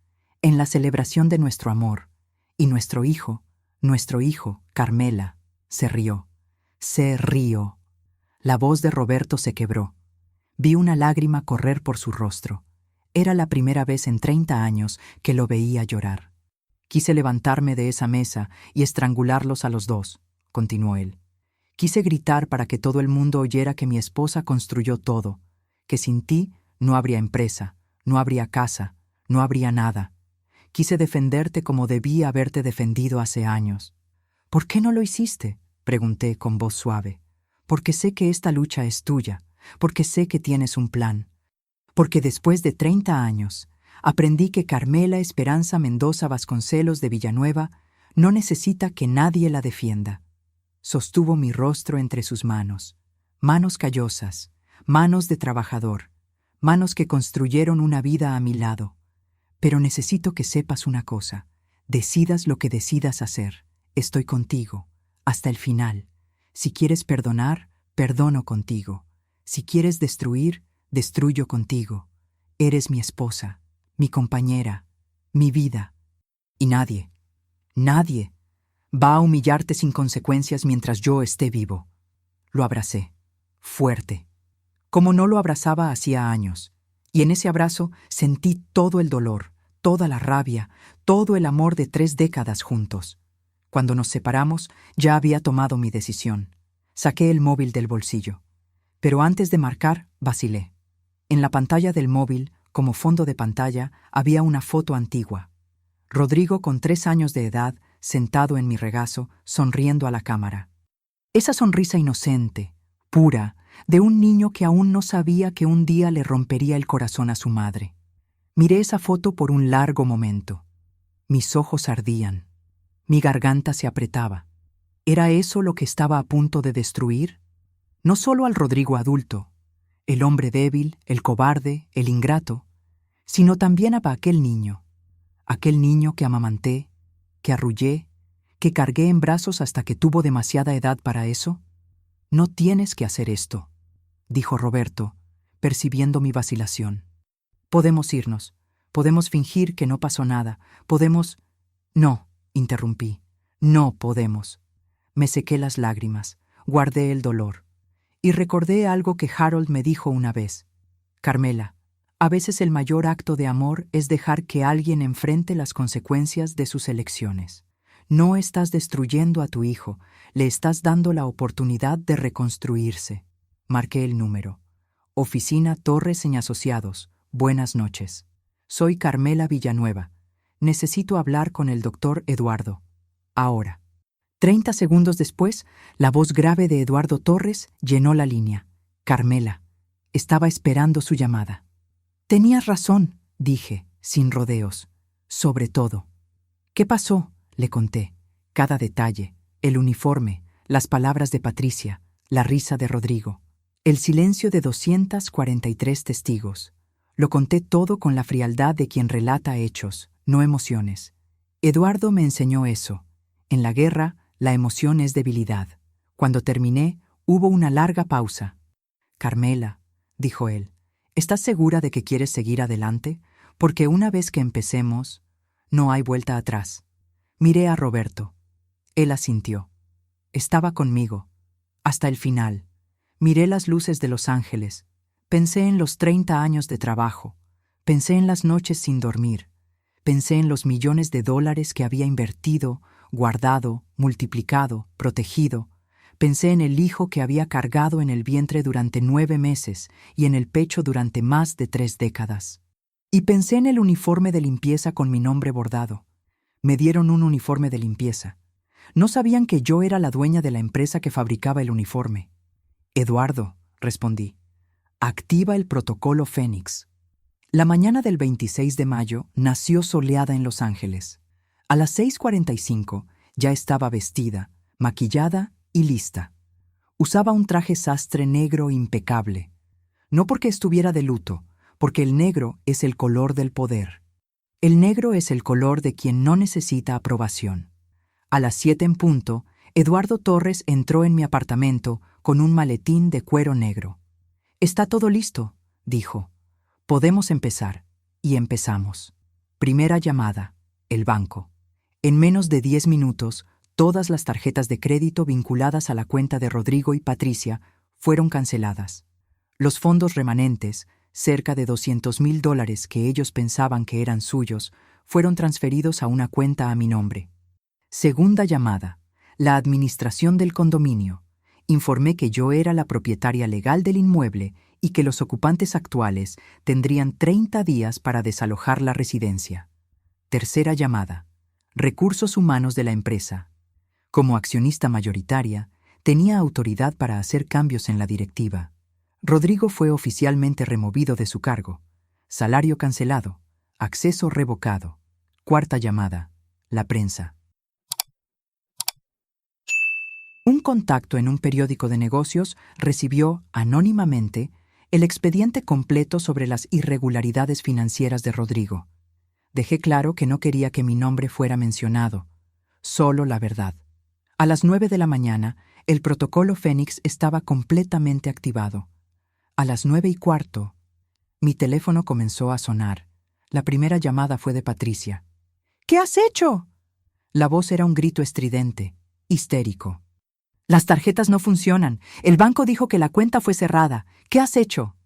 Speaker 1: en la celebración de nuestro amor, y nuestro hijo, Carmela, se rió. Se rió». La voz de Roberto se quebró. Vi una lágrima correr por su rostro. Era la primera vez en 30 años que lo veía llorar. «Quise levantarme de esa mesa y estrangularlos a los dos», continuó él. «Quise gritar para que todo el mundo oyera que mi esposa construyó todo, que sin ti no habría empresa, no habría casa, no habría nada. Quise defenderte como debí haberte defendido hace años». «¿Por qué no lo hiciste?», pregunté con voz suave. «Porque sé que esta lucha es tuya, porque sé que tienes un plan. Porque después de 30 años, aprendí que Carmela Esperanza Mendoza Vasconcelos de Villanueva no necesita que nadie la defienda». Sostuvo mi rostro entre sus manos, manos callosas, manos de trabajador, manos que construyeron una vida a mi lado. «Pero necesito que sepas una cosa, decidas lo que decidas hacer, estoy contigo, hasta el final. Si quieres perdonar, perdono contigo. Si quieres destruir, destruyo contigo. Eres mi esposa, mi compañera, mi vida. Y nadie va a humillarte sin consecuencias mientras yo esté vivo». Lo abracé, fuerte, como no lo abrazaba hacía años, y en ese abrazo sentí todo el dolor, toda la rabia, todo el amor de 3 décadas juntos. Cuando nos separamos, ya había tomado mi decisión. Saqué el móvil del bolsillo. Pero antes de marcar, vacilé. En la pantalla del móvil, como fondo de pantalla, había una foto antigua. Rodrigo, con 3 años de edad, sentado en mi regazo, sonriendo a la cámara. Esa sonrisa inocente, pura, de un niño que aún no sabía que un día le rompería el corazón a su madre. Miré esa foto por un largo momento. Mis ojos ardían. Mi garganta se apretaba. ¿Era eso lo que estaba a punto de destruir? No solo al Rodrigo adulto, el hombre débil, el cobarde, el ingrato, sino también a aquel niño que amamanté, que arrullé, que cargué en brazos hasta que tuvo demasiada edad para eso. «No tienes que hacer esto», dijo Roberto, percibiendo mi vacilación. «Podemos irnos, podemos fingir que no pasó nada, podemos...» «No», interrumpí, «no podemos». Me sequé las lágrimas, guardé el dolor. Y recordé algo que Harold me dijo una vez. Carmela, a veces el mayor acto de amor es dejar que alguien enfrente las consecuencias de sus elecciones. No estás destruyendo a tu hijo, le estás dando la oportunidad de reconstruirse. Marqué el número. Oficina Torres & Asociados. Buenas noches. Soy Carmela Villanueva. Necesito hablar con el doctor Eduardo. Ahora. 30 segundos después, la voz grave de Eduardo Torres llenó la línea. Carmela. Estaba esperando su llamada. Tenías razón, dije, sin rodeos. Sobre todo. ¿Qué pasó? Le conté. Cada detalle, el uniforme, las palabras de Patricia, la risa de Rodrigo, el silencio de 243 testigos. Lo conté todo con la frialdad de quien relata hechos, no emociones. Eduardo me enseñó eso. En la guerra, la emoción es debilidad. Cuando terminé, hubo una larga pausa. Carmela, dijo él, ¿estás segura de que quieres seguir adelante? Porque una vez que empecemos, no hay vuelta atrás. Miré a Roberto. Él asintió. Estaba conmigo. Hasta el final. Miré las luces de Los Ángeles. Pensé en los 30 años de trabajo. Pensé en las noches sin dormir. Pensé en los millones de dólares que había invertido, guardado, multiplicado, protegido. Pensé en el hijo que había cargado en el vientre durante 9 meses y en el pecho durante más de 3 décadas. Y pensé en el uniforme de limpieza con mi nombre bordado. Me dieron un uniforme de limpieza. No sabían que yo era la dueña de la empresa que fabricaba el uniforme. Eduardo, respondí, activa el protocolo Fénix. La mañana del 26 de mayo nació soleada en Los Ángeles. A las 6:45 ya estaba vestida, maquillada y lista. Usaba un traje sastre negro impecable. No porque estuviera de luto, porque el negro es el color del poder. El negro es el color de quien no necesita aprobación. A las 7 en punto, Eduardo Torres entró en mi apartamento con un maletín de cuero negro. «Está todo listo», dijo. «Podemos empezar». Y empezamos. Primera llamada. El banco. En menos de 10 minutos, todas las tarjetas de crédito vinculadas a la cuenta de Rodrigo y Patricia fueron canceladas. Los fondos remanentes, cerca de $200,000 que ellos pensaban que eran suyos, fueron transferidos a una cuenta a mi nombre. Segunda llamada. La administración del condominio. Informé que yo era la propietaria legal del inmueble y que los ocupantes actuales tendrían 30 días para desalojar la residencia. Tercera llamada. Recursos humanos de la empresa. Como accionista mayoritaria, tenía autoridad para hacer cambios en la directiva. Rodrigo fue oficialmente removido de su cargo. Salario cancelado. Acceso revocado. Cuarta llamada. La prensa. Un contacto en un periódico de negocios recibió, anónimamente, el expediente completo sobre las irregularidades financieras de Rodrigo. Dejé claro que no quería que mi nombre fuera mencionado, solo la verdad. A las 9 de la mañana, el protocolo Fénix estaba completamente activado. A las 9:15, mi teléfono comenzó a sonar. La primera llamada fue de Patricia. «¿Qué has hecho?» La voz era un grito estridente, histérico. «Las tarjetas no funcionan. El banco dijo que la cuenta fue cerrada. ¿Qué has hecho?»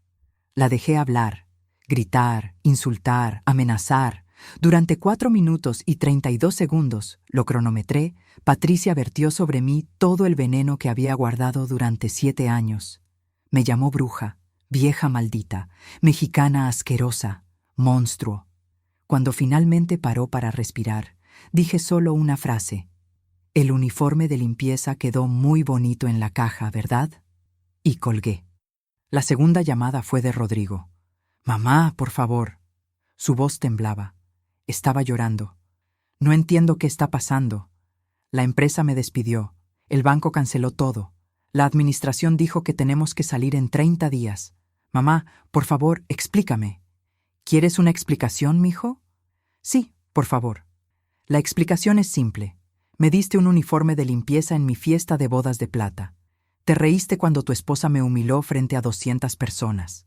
Speaker 1: La dejé hablar, gritar, insultar, amenazar. Durante 4 minutos y 32 segundos, lo cronometré, Patricia vertió sobre mí todo el veneno que había guardado durante 7 años. Me llamó bruja, vieja maldita, mexicana asquerosa, monstruo. Cuando finalmente paró para respirar, dije solo una frase. «El uniforme de limpieza quedó muy bonito en la caja, ¿verdad?» Y colgué. La segunda llamada fue de Rodrigo. «Mamá, por favor». Su voz temblaba. Estaba llorando. «No entiendo qué está pasando. La empresa me despidió. El banco canceló todo. La administración dijo que tenemos que salir en 30 días. Mamá, por favor, explícame». «¿Quieres una explicación, mijo?» «Sí, por favor». La explicación es simple. Me diste un uniforme de limpieza en mi fiesta de bodas de plata. Te reíste cuando tu esposa me humilló frente a 200 personas.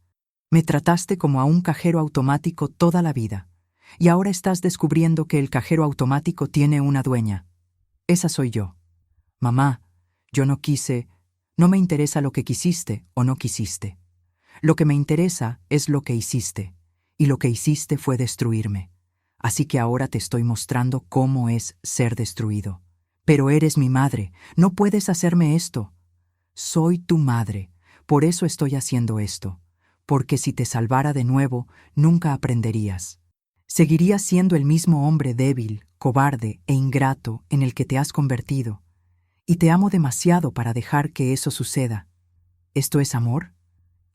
Speaker 1: Me trataste como a un cajero automático toda la vida. Y ahora estás descubriendo que el cajero automático tiene una dueña. Esa soy yo. Mamá, yo no quise... No me interesa lo que quisiste o no quisiste. Lo que me interesa es lo que hiciste, y lo que hiciste fue destruirme. Así que ahora te estoy mostrando cómo es ser destruido. Pero eres mi madre, no puedes hacerme esto. Soy tu madre, por eso estoy haciendo esto, porque si te salvara de nuevo, nunca aprenderías. Seguirías siendo el mismo hombre débil, cobarde e ingrato en el que te has convertido. Y te amo demasiado para dejar que eso suceda. ¿Esto es amor?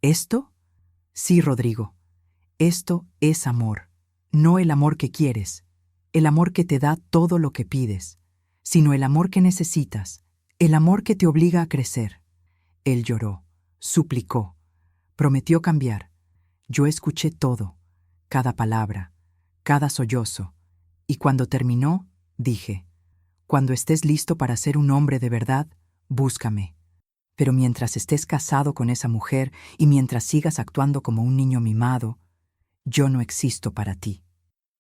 Speaker 1: ¿Esto? Sí, Rodrigo. Esto es amor. No el amor que quieres, el amor que te da todo lo que pides, sino el amor que necesitas, el amor que te obliga a crecer. Él lloró, suplicó, prometió cambiar. Yo escuché todo, cada palabra, cada sollozo, y cuando terminó, dije, cuando estés listo para ser un hombre de verdad, búscame. Pero mientras estés casado con esa mujer y mientras sigas actuando como un niño mimado, yo no existo para ti.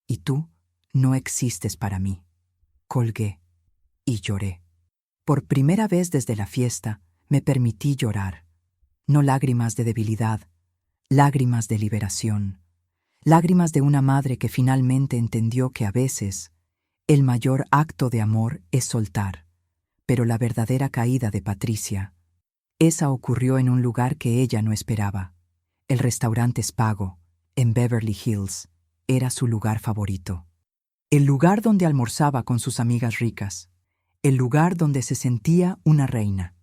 Speaker 1: Y tú no existes para mí. Colgué y lloré. Por primera vez desde la fiesta, me permití llorar. No lágrimas de debilidad, lágrimas de liberación. Lágrimas de una madre que finalmente entendió que a veces el mayor acto de amor es soltar. Pero la verdadera caída de Patricia, esa ocurrió en un lugar que ella no esperaba. El restaurante Spago, en Beverly Hills, era su lugar favorito. El lugar donde almorzaba con sus amigas ricas. El lugar donde se sentía una reina.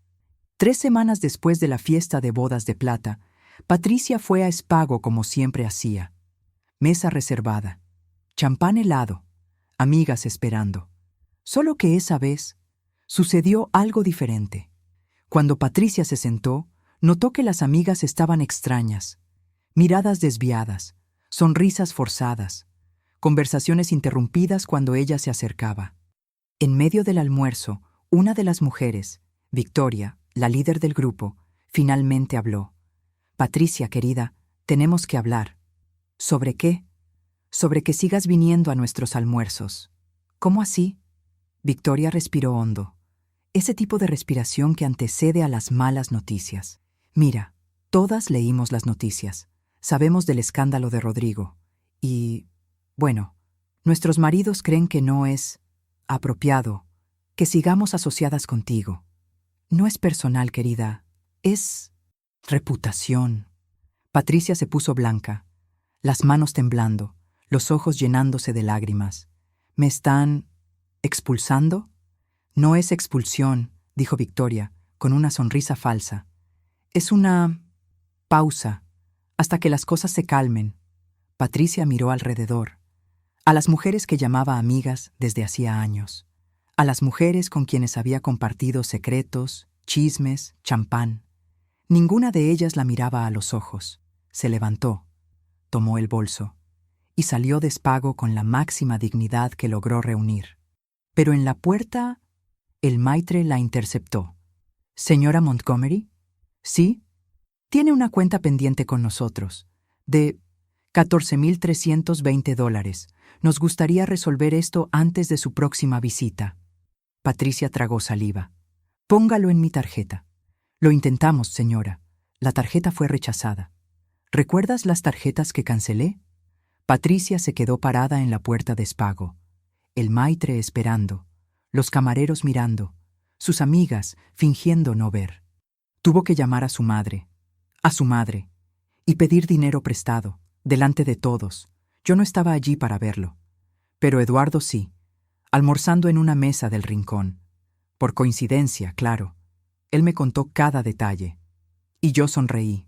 Speaker 1: 3 semanas después de la fiesta de bodas de plata, Patricia fue a Spago como siempre hacía. Mesa reservada, champán helado, amigas esperando. Solo que esa vez sucedió algo diferente. Cuando Patricia se sentó, notó que las amigas estaban extrañas. Miradas desviadas, sonrisas forzadas, conversaciones interrumpidas cuando ella se acercaba. En medio del almuerzo, una de las mujeres, Victoria, la líder del grupo, finalmente habló. Patricia, querida, tenemos que hablar. ¿Sobre qué? Sobre que sigas viniendo a nuestros almuerzos. ¿Cómo así? Victoria respiró hondo. Ese tipo de respiración que antecede a las malas noticias. Mira, todas leímos las noticias. Sabemos del escándalo de Rodrigo. Y, bueno, nuestros maridos creen que no es apropiado que sigamos asociadas contigo. No es personal, querida. Es reputación. Patricia se puso blanca, las manos temblando, los ojos llenándose de lágrimas. ¿Me están expulsando? No es expulsión, dijo Victoria, con una sonrisa falsa. Es una pausa, hasta que las cosas se calmen. Patricia miró alrededor, a las mujeres que llamaba amigas desde hacía años, a las mujeres con quienes había compartido secretos, chismes, champán. Ninguna de ellas la miraba a los ojos. Se levantó, tomó el bolso y salió de Spago con la máxima dignidad que logró reunir. Pero en la puerta, el maitre la interceptó. ¿Señora Montgomery? ¿Sí? Tiene una cuenta pendiente con nosotros, de $14,320. Nos gustaría resolver esto antes de su próxima visita. Patricia tragó saliva. Póngalo en mi tarjeta. Lo intentamos, señora. La tarjeta fue rechazada. ¿Recuerdas las tarjetas que cancelé? Patricia se quedó parada en la puerta de Spago. El maitre esperando, los camareros mirando, sus amigas fingiendo no ver. Tuvo que llamar a su madre, y pedir dinero prestado, delante de todos. Yo no estaba allí para verlo. Pero Eduardo sí, almorzando en una mesa del rincón. Por coincidencia, claro. Él me contó cada detalle. Y yo sonreí.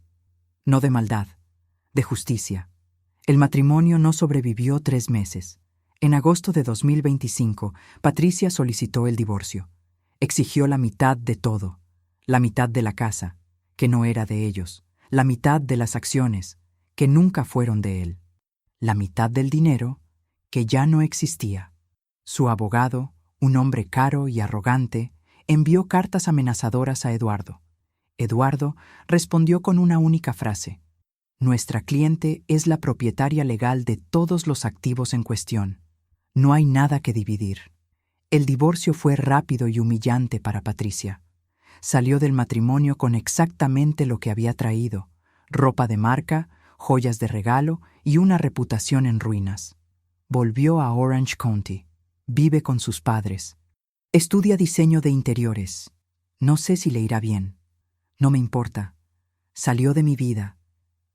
Speaker 1: No de maldad, de justicia. El matrimonio no sobrevivió 3 meses. En agosto de 2025, Patricia solicitó el divorcio. Exigió la mitad de todo. La mitad de la casa, que no era de ellos. La mitad de las acciones, que nunca fueron de él. La mitad del dinero, que ya no existía. Su abogado, un hombre caro y arrogante, envió cartas amenazadoras a Eduardo. Eduardo respondió con una única frase. Nuestra cliente es la propietaria legal de todos los activos en cuestión. No hay nada que dividir. El divorcio fue rápido y humillante para Patricia. Salió del matrimonio con exactamente lo que había traído: ropa de marca, joyas de regalo y una reputación en ruinas. Volvió a Orange County. Vive con sus padres. Estudia diseño de interiores. No sé si le irá bien. No me importa. Salió de mi vida,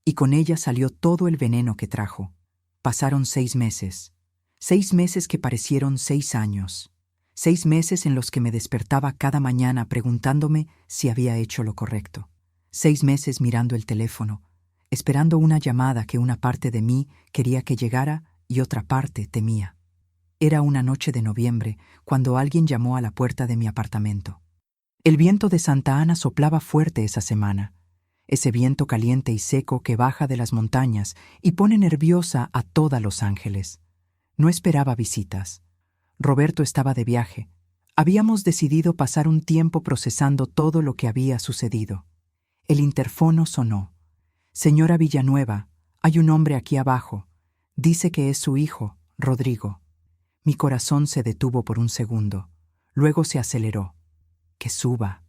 Speaker 1: y con ella salió todo el veneno que trajo. Pasaron 6 meses. 6 meses que parecieron 6 años. 6 meses en los que me despertaba cada mañana preguntándome si había hecho lo correcto. 6 meses mirando el teléfono, esperando una llamada que una parte de mí quería que llegara y otra parte temía. Era una noche de noviembre cuando alguien llamó a la puerta de mi apartamento. El viento de Santa Ana soplaba fuerte esa semana, ese viento caliente y seco que baja de las montañas y pone nerviosa a toda Los Ángeles. No esperaba visitas. Roberto estaba de viaje. Habíamos decidido pasar un tiempo procesando todo lo que había sucedido. El interfono sonó. Señora Villanueva, hay un hombre aquí abajo. Dice que es su hijo, Rodrigo. Mi corazón se detuvo por un segundo. Luego se aceleró. Que suba.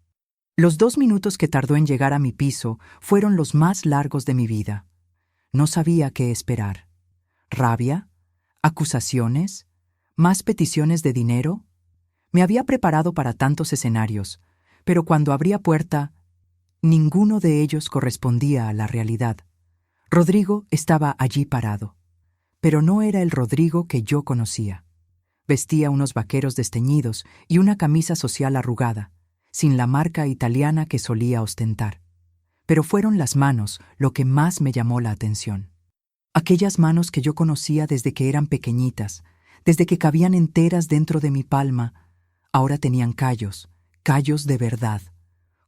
Speaker 1: Los 2 minutos que tardó en llegar a mi piso fueron los más largos de mi vida. No sabía qué esperar. ¿Rabia? ¿Acusaciones? ¿Más peticiones de dinero? Me había preparado para tantos escenarios, pero cuando abría puerta, ninguno de ellos correspondía a la realidad. Rodrigo estaba allí parado, pero no era el Rodrigo que yo conocía. Vestía unos vaqueros desteñidos y una camisa social arrugada, sin la marca italiana que solía ostentar. Pero fueron las manos lo que más me llamó la atención. Aquellas manos que yo conocía desde que eran pequeñitas, desde que cabían enteras dentro de mi palma, ahora tenían callos, callos de verdad,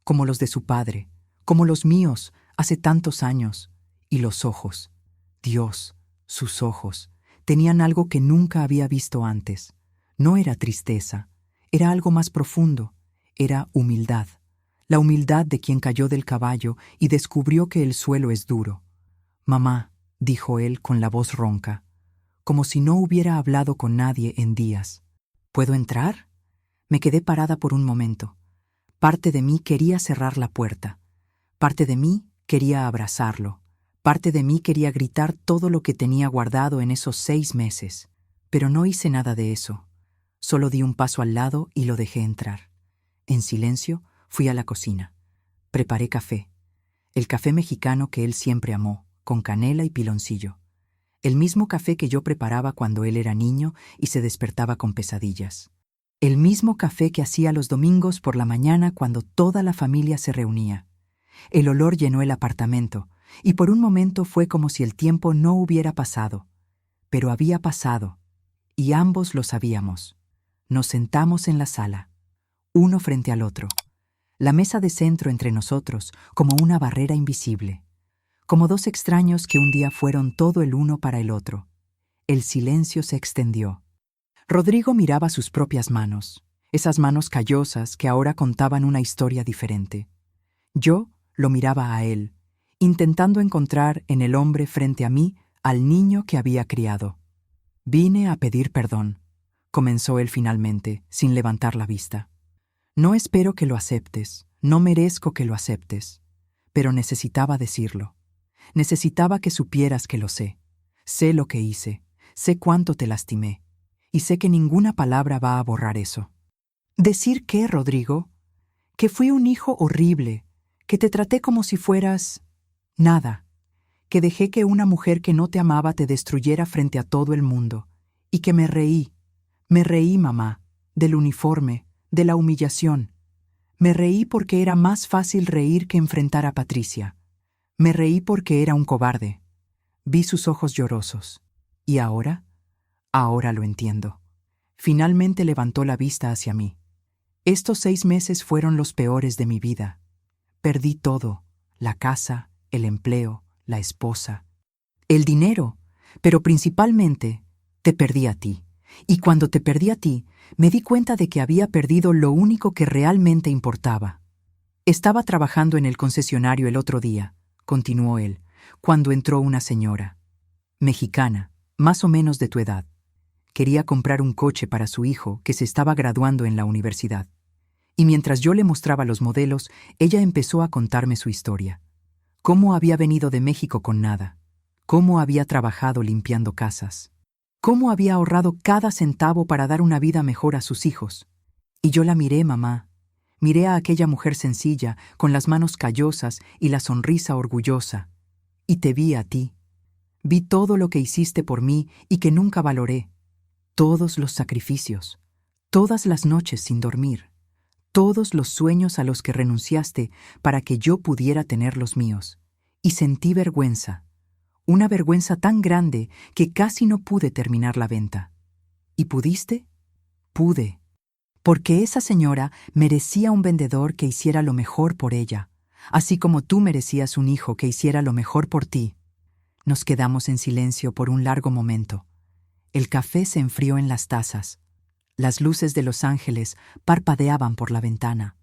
Speaker 1: como los de su padre, como los míos hace tantos años. Y los ojos, Dios, sus ojos, tenían algo que nunca había visto antes. No era tristeza, era algo más profundo, era humildad. La humildad de quien cayó del caballo y descubrió que el suelo es duro. «Mamá», dijo él con la voz ronca, como si no hubiera hablado con nadie en días. «¿Puedo entrar?» Me quedé parada por un momento. Parte de mí quería cerrar la puerta. Parte de mí quería abrazarlo. Parte de mí quería gritar todo lo que tenía guardado en esos 6 meses. Pero no hice nada de eso. Solo di un paso al lado y lo dejé entrar. En silencio, fui a la cocina. Preparé café. El café mexicano que él siempre amó, con canela y piloncillo. El mismo café que yo preparaba cuando él era niño y se despertaba con pesadillas. El mismo café que hacía los domingos por la mañana cuando toda la familia se reunía. El olor llenó el apartamento, y por un momento fue como si el tiempo no hubiera pasado. Pero había pasado, y ambos lo sabíamos. Nos sentamos en la sala, uno frente al otro. La mesa de centro entre nosotros, como una barrera invisible. Como 2 extraños que un día fueron todo el uno para el otro. El silencio se extendió. Rodrigo miraba sus propias manos, esas manos callosas que ahora contaban una historia diferente. Yo lo miraba a él, intentando encontrar en el hombre frente a mí al niño que había criado. «Vine a pedir perdón», comenzó él finalmente, sin levantar la vista. «No espero que lo aceptes, no merezco que lo aceptes, pero necesitaba decirlo. Necesitaba que supieras que lo sé. Sé lo que hice, sé cuánto te lastimé, y sé que ninguna palabra va a borrar eso». «¿Decir qué, Rodrigo? Que fui un hijo horrible, que te traté como si fueras... nada, que dejé que una mujer que no te amaba te destruyera frente a todo el mundo, y que me reí, mamá, del uniforme, de la humillación. Me reí porque era más fácil reír que enfrentar a Patricia. Me reí porque era un cobarde». Vi sus ojos llorosos. ¿Y ahora? Ahora lo entiendo. Finalmente levantó la vista hacia mí. «Estos 6 meses fueron los peores de mi vida. Perdí todo, la casa, el empleo, la esposa, el dinero, pero principalmente te perdí a ti. Y cuando te perdí a ti, me di cuenta de que había perdido lo único que realmente importaba. Estaba trabajando en el concesionario el otro día», continuó él, «cuando entró una señora, mexicana, más o menos de tu edad. Quería comprar un coche para su hijo que se estaba graduando en la universidad. Y mientras yo le mostraba los modelos, ella empezó a contarme su historia. Cómo había venido de México con nada. Cómo había trabajado limpiando casas. Cómo había ahorrado cada centavo para dar una vida mejor a sus hijos. Y yo la miré, mamá. Miré a aquella mujer sencilla, con las manos callosas y la sonrisa orgullosa. Y te vi a ti. Vi todo lo que hiciste por mí y que nunca valoré. Todos los sacrificios. Todas las noches sin dormir. Todos los sueños a los que renunciaste para que yo pudiera tener los míos. Y sentí vergüenza. Una vergüenza tan grande que casi no pude terminar la venta. ¿Y pudiste? Pude. Porque esa señora merecía un vendedor que hiciera lo mejor por ella, así como tú merecías un hijo que hiciera lo mejor por ti. Nos quedamos en silencio por un largo momento. El café se enfrió en las tazas. Las luces de Los Ángeles parpadeaban por la ventana.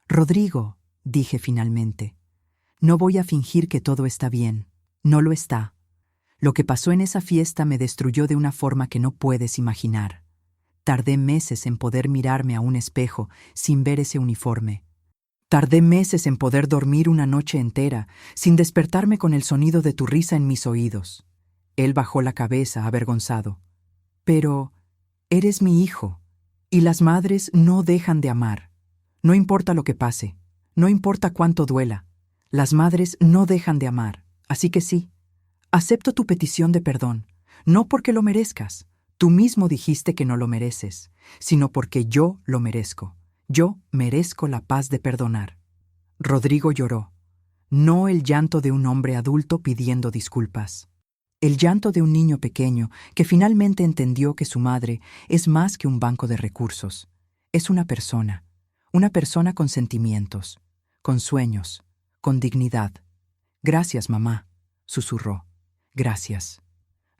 Speaker 1: Rodrigo, dije finalmente, no voy a fingir que todo está bien. No lo está. Lo que pasó en esa fiesta me destruyó de una forma que no puedes imaginar. Tardé meses en poder mirarme a un espejo sin ver ese uniforme. Tardé meses en poder dormir una noche entera sin despertarme con el sonido de tu risa en mis oídos. Él bajó la cabeza, avergonzado. Pero eres mi hijo, y las madres no dejan de amar. No importa lo que pase, no importa cuánto duela, las madres no dejan de amar. Así que sí, acepto tu petición de perdón, no porque lo merezcas. Tú mismo dijiste que no lo mereces, sino porque yo lo merezco. Yo merezco la paz de perdonar. Rodrigo lloró, no el llanto de un hombre adulto pidiendo disculpas. El llanto de un niño pequeño que finalmente entendió que su madre es más que un banco de recursos. Es una persona con sentimientos, con sueños, con dignidad. Gracias, mamá, susurró. Gracias.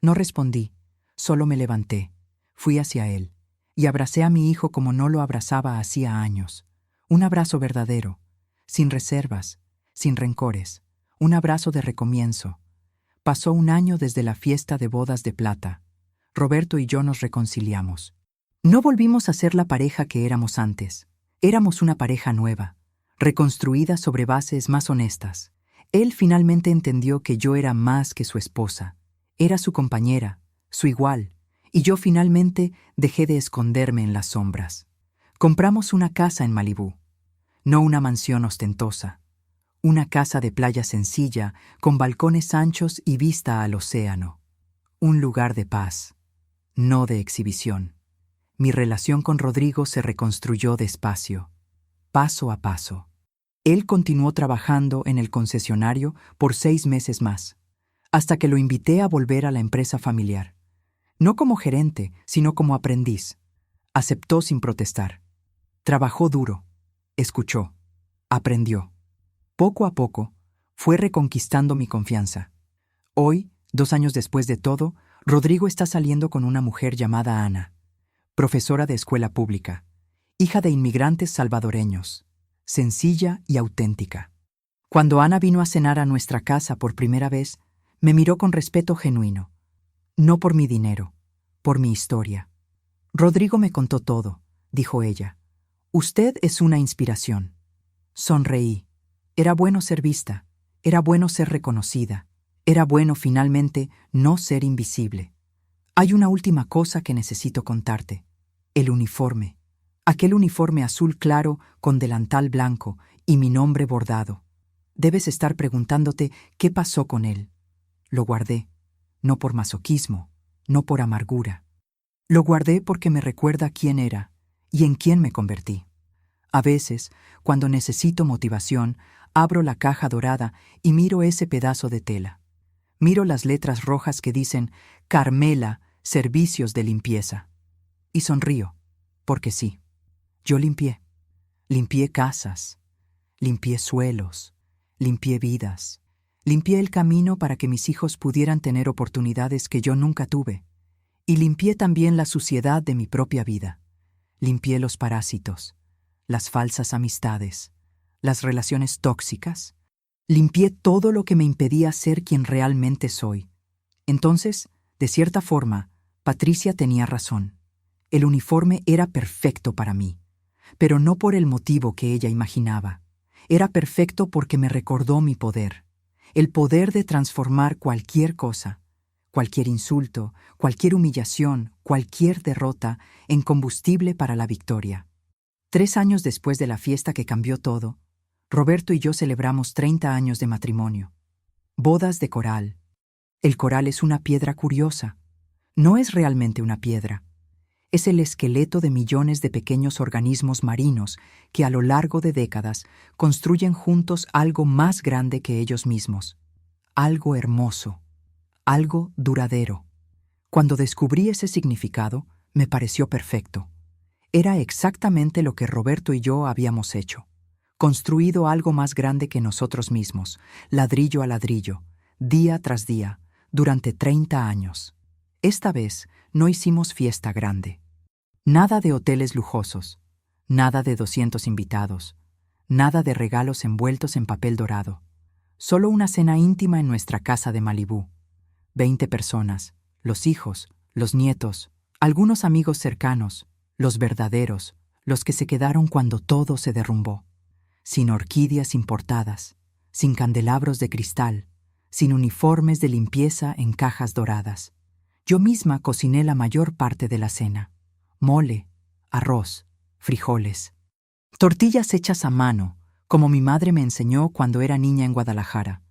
Speaker 1: No respondí, solo me levanté, fui hacia él, y abracé a mi hijo como no lo abrazaba hacía años. Un abrazo verdadero, sin reservas, sin rencores, un abrazo de recomienzo. Pasó un año desde la fiesta de bodas de plata. Roberto y yo nos reconciliamos. No volvimos a ser la pareja que éramos antes. Éramos una pareja nueva, reconstruida sobre bases más honestas. Él finalmente entendió que yo era más que su esposa. Era su compañera, su igual, y yo finalmente dejé de esconderme en las sombras. Compramos una casa en Malibú. No una mansión ostentosa. Una casa de playa sencilla, con balcones anchos y vista al océano. Un lugar de paz, no de exhibición. Mi relación con Rodrigo se reconstruyó despacio, paso a paso. Él continuó trabajando en el concesionario por 6 meses más, hasta que lo invité a volver a la empresa familiar. No como gerente, sino como aprendiz. Aceptó sin protestar. Trabajó duro, escuchó, aprendió. Poco a poco, fue reconquistando mi confianza. Hoy, 2 años después de todo, Rodrigo está saliendo con una mujer llamada Ana, profesora de escuela pública, hija de inmigrantes salvadoreños, sencilla y auténtica. Cuando Ana vino a cenar a nuestra casa por primera vez, me miró con respeto genuino. No por mi dinero, por mi historia. Rodrigo me contó todo, dijo ella. Usted es una inspiración. Sonreí. Era bueno ser vista, era bueno ser reconocida, era bueno finalmente no ser invisible. Hay una última cosa que necesito contarte. El uniforme. Aquel uniforme azul claro con delantal blanco y mi nombre bordado. Debes estar preguntándote qué pasó con él. Lo guardé, no por masoquismo, no por amargura. Lo guardé porque me recuerda quién era y en quién me convertí. A veces, cuando necesito motivación, abro la caja dorada y miro ese pedazo de tela. Miro las letras rojas que dicen Carmela, Servicios de Limpieza. Y sonrío, porque sí, yo limpié. Limpié casas, limpié suelos, limpié vidas, limpié el camino para que mis hijos pudieran tener oportunidades que yo nunca tuve. Y limpié también la suciedad de mi propia vida. Limpié los parásitos, las falsas amistades, las relaciones tóxicas. Limpié todo lo que me impedía ser quien realmente soy. Entonces, de cierta forma, Patricia tenía razón. El uniforme era perfecto para mí. pero no por el motivo que ella imaginaba. Era perfecto porque me recordó mi poder, el poder de transformar cualquier cosa, cualquier insulto, cualquier humillación, cualquier derrota, en combustible para la victoria. 3 años después de la fiesta que cambió todo, Roberto y yo celebramos 30 años de matrimonio. Bodas de coral. El coral es una piedra curiosa. No es realmente una piedra. Es el esqueleto de millones de pequeños organismos marinos que a lo largo de décadas construyen juntos algo más grande que ellos mismos. Algo hermoso. Algo duradero. Cuando descubrí ese significado, me pareció perfecto. Era exactamente lo que Roberto y yo habíamos hecho. Construido algo más grande que nosotros mismos, ladrillo a ladrillo, día tras día, durante 30 años. Esta vez no hicimos fiesta grande. Nada de hoteles lujosos, nada de 200 invitados, nada de regalos envueltos en papel dorado. Solo una cena íntima en nuestra casa de Malibú. 20 personas, los hijos, los nietos, algunos amigos cercanos, los verdaderos, los que se quedaron cuando todo se derrumbó. Sin orquídeas importadas, sin candelabros de cristal, sin uniformes de limpieza en cajas doradas. Yo misma cociné la mayor parte de la cena. Mole, arroz, frijoles. Tortillas hechas a mano, como mi madre me enseñó cuando era niña en Guadalajara.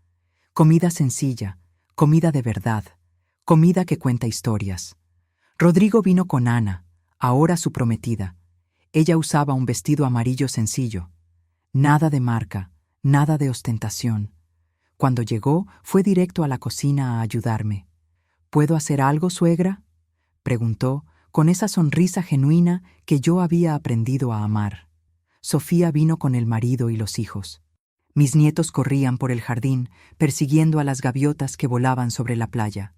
Speaker 1: Comida sencilla, comida de verdad, comida que cuenta historias. Rodrigo vino con Ana, ahora su prometida. Ella usaba un vestido amarillo sencillo. Nada de marca, nada de ostentación. Cuando llegó, fue directo a la cocina a ayudarme. ¿Puedo hacer algo, suegra?, preguntó, con esa sonrisa genuina que yo había aprendido a amar. Sofía vino con el marido y los hijos. Mis nietos corrían por el jardín, persiguiendo a las gaviotas que volaban sobre la playa.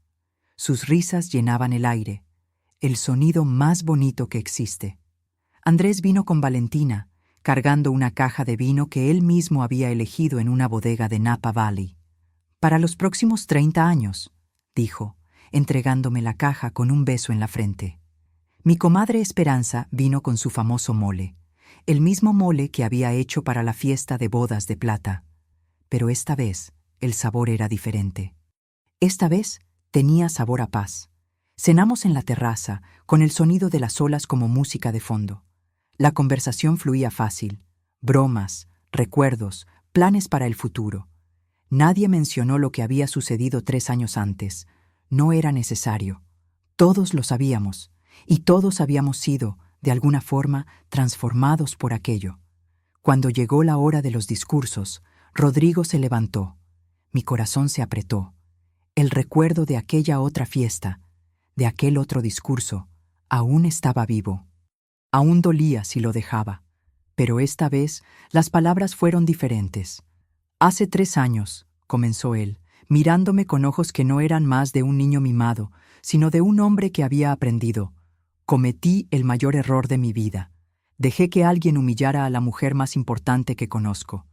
Speaker 1: Sus risas llenaban el aire, el sonido más bonito que existe. Andrés vino con Valentina, cargando una caja de vino que él mismo había elegido en una bodega de Napa Valley. «Para los próximos 30 años», dijo, entregándome la caja con un beso en la frente. Mi comadre Esperanza vino con su famoso mole, el mismo mole que había hecho para la fiesta de bodas de plata. Pero esta vez el sabor era diferente. Esta vez tenía sabor a paz. Cenamos en la terraza, con el sonido de las olas como música de fondo. La conversación fluía fácil. Bromas, recuerdos, planes para el futuro. Nadie mencionó lo que había sucedido 3 años antes. No era necesario. Todos lo sabíamos, y todos habíamos sido, de alguna forma, transformados por aquello. Cuando llegó la hora de los discursos, Rodrigo se levantó. Mi corazón se apretó. El recuerdo de aquella otra fiesta, de aquel otro discurso, aún estaba vivo. Aún dolía si lo dejaba. Pero esta vez las palabras fueron diferentes. «Hace 3 años», comenzó él, mirándome con ojos que no eran más de un niño mimado, sino de un hombre que había aprendido. «Cometí el mayor error de mi vida. Dejé que alguien humillara a la mujer más importante que conozco.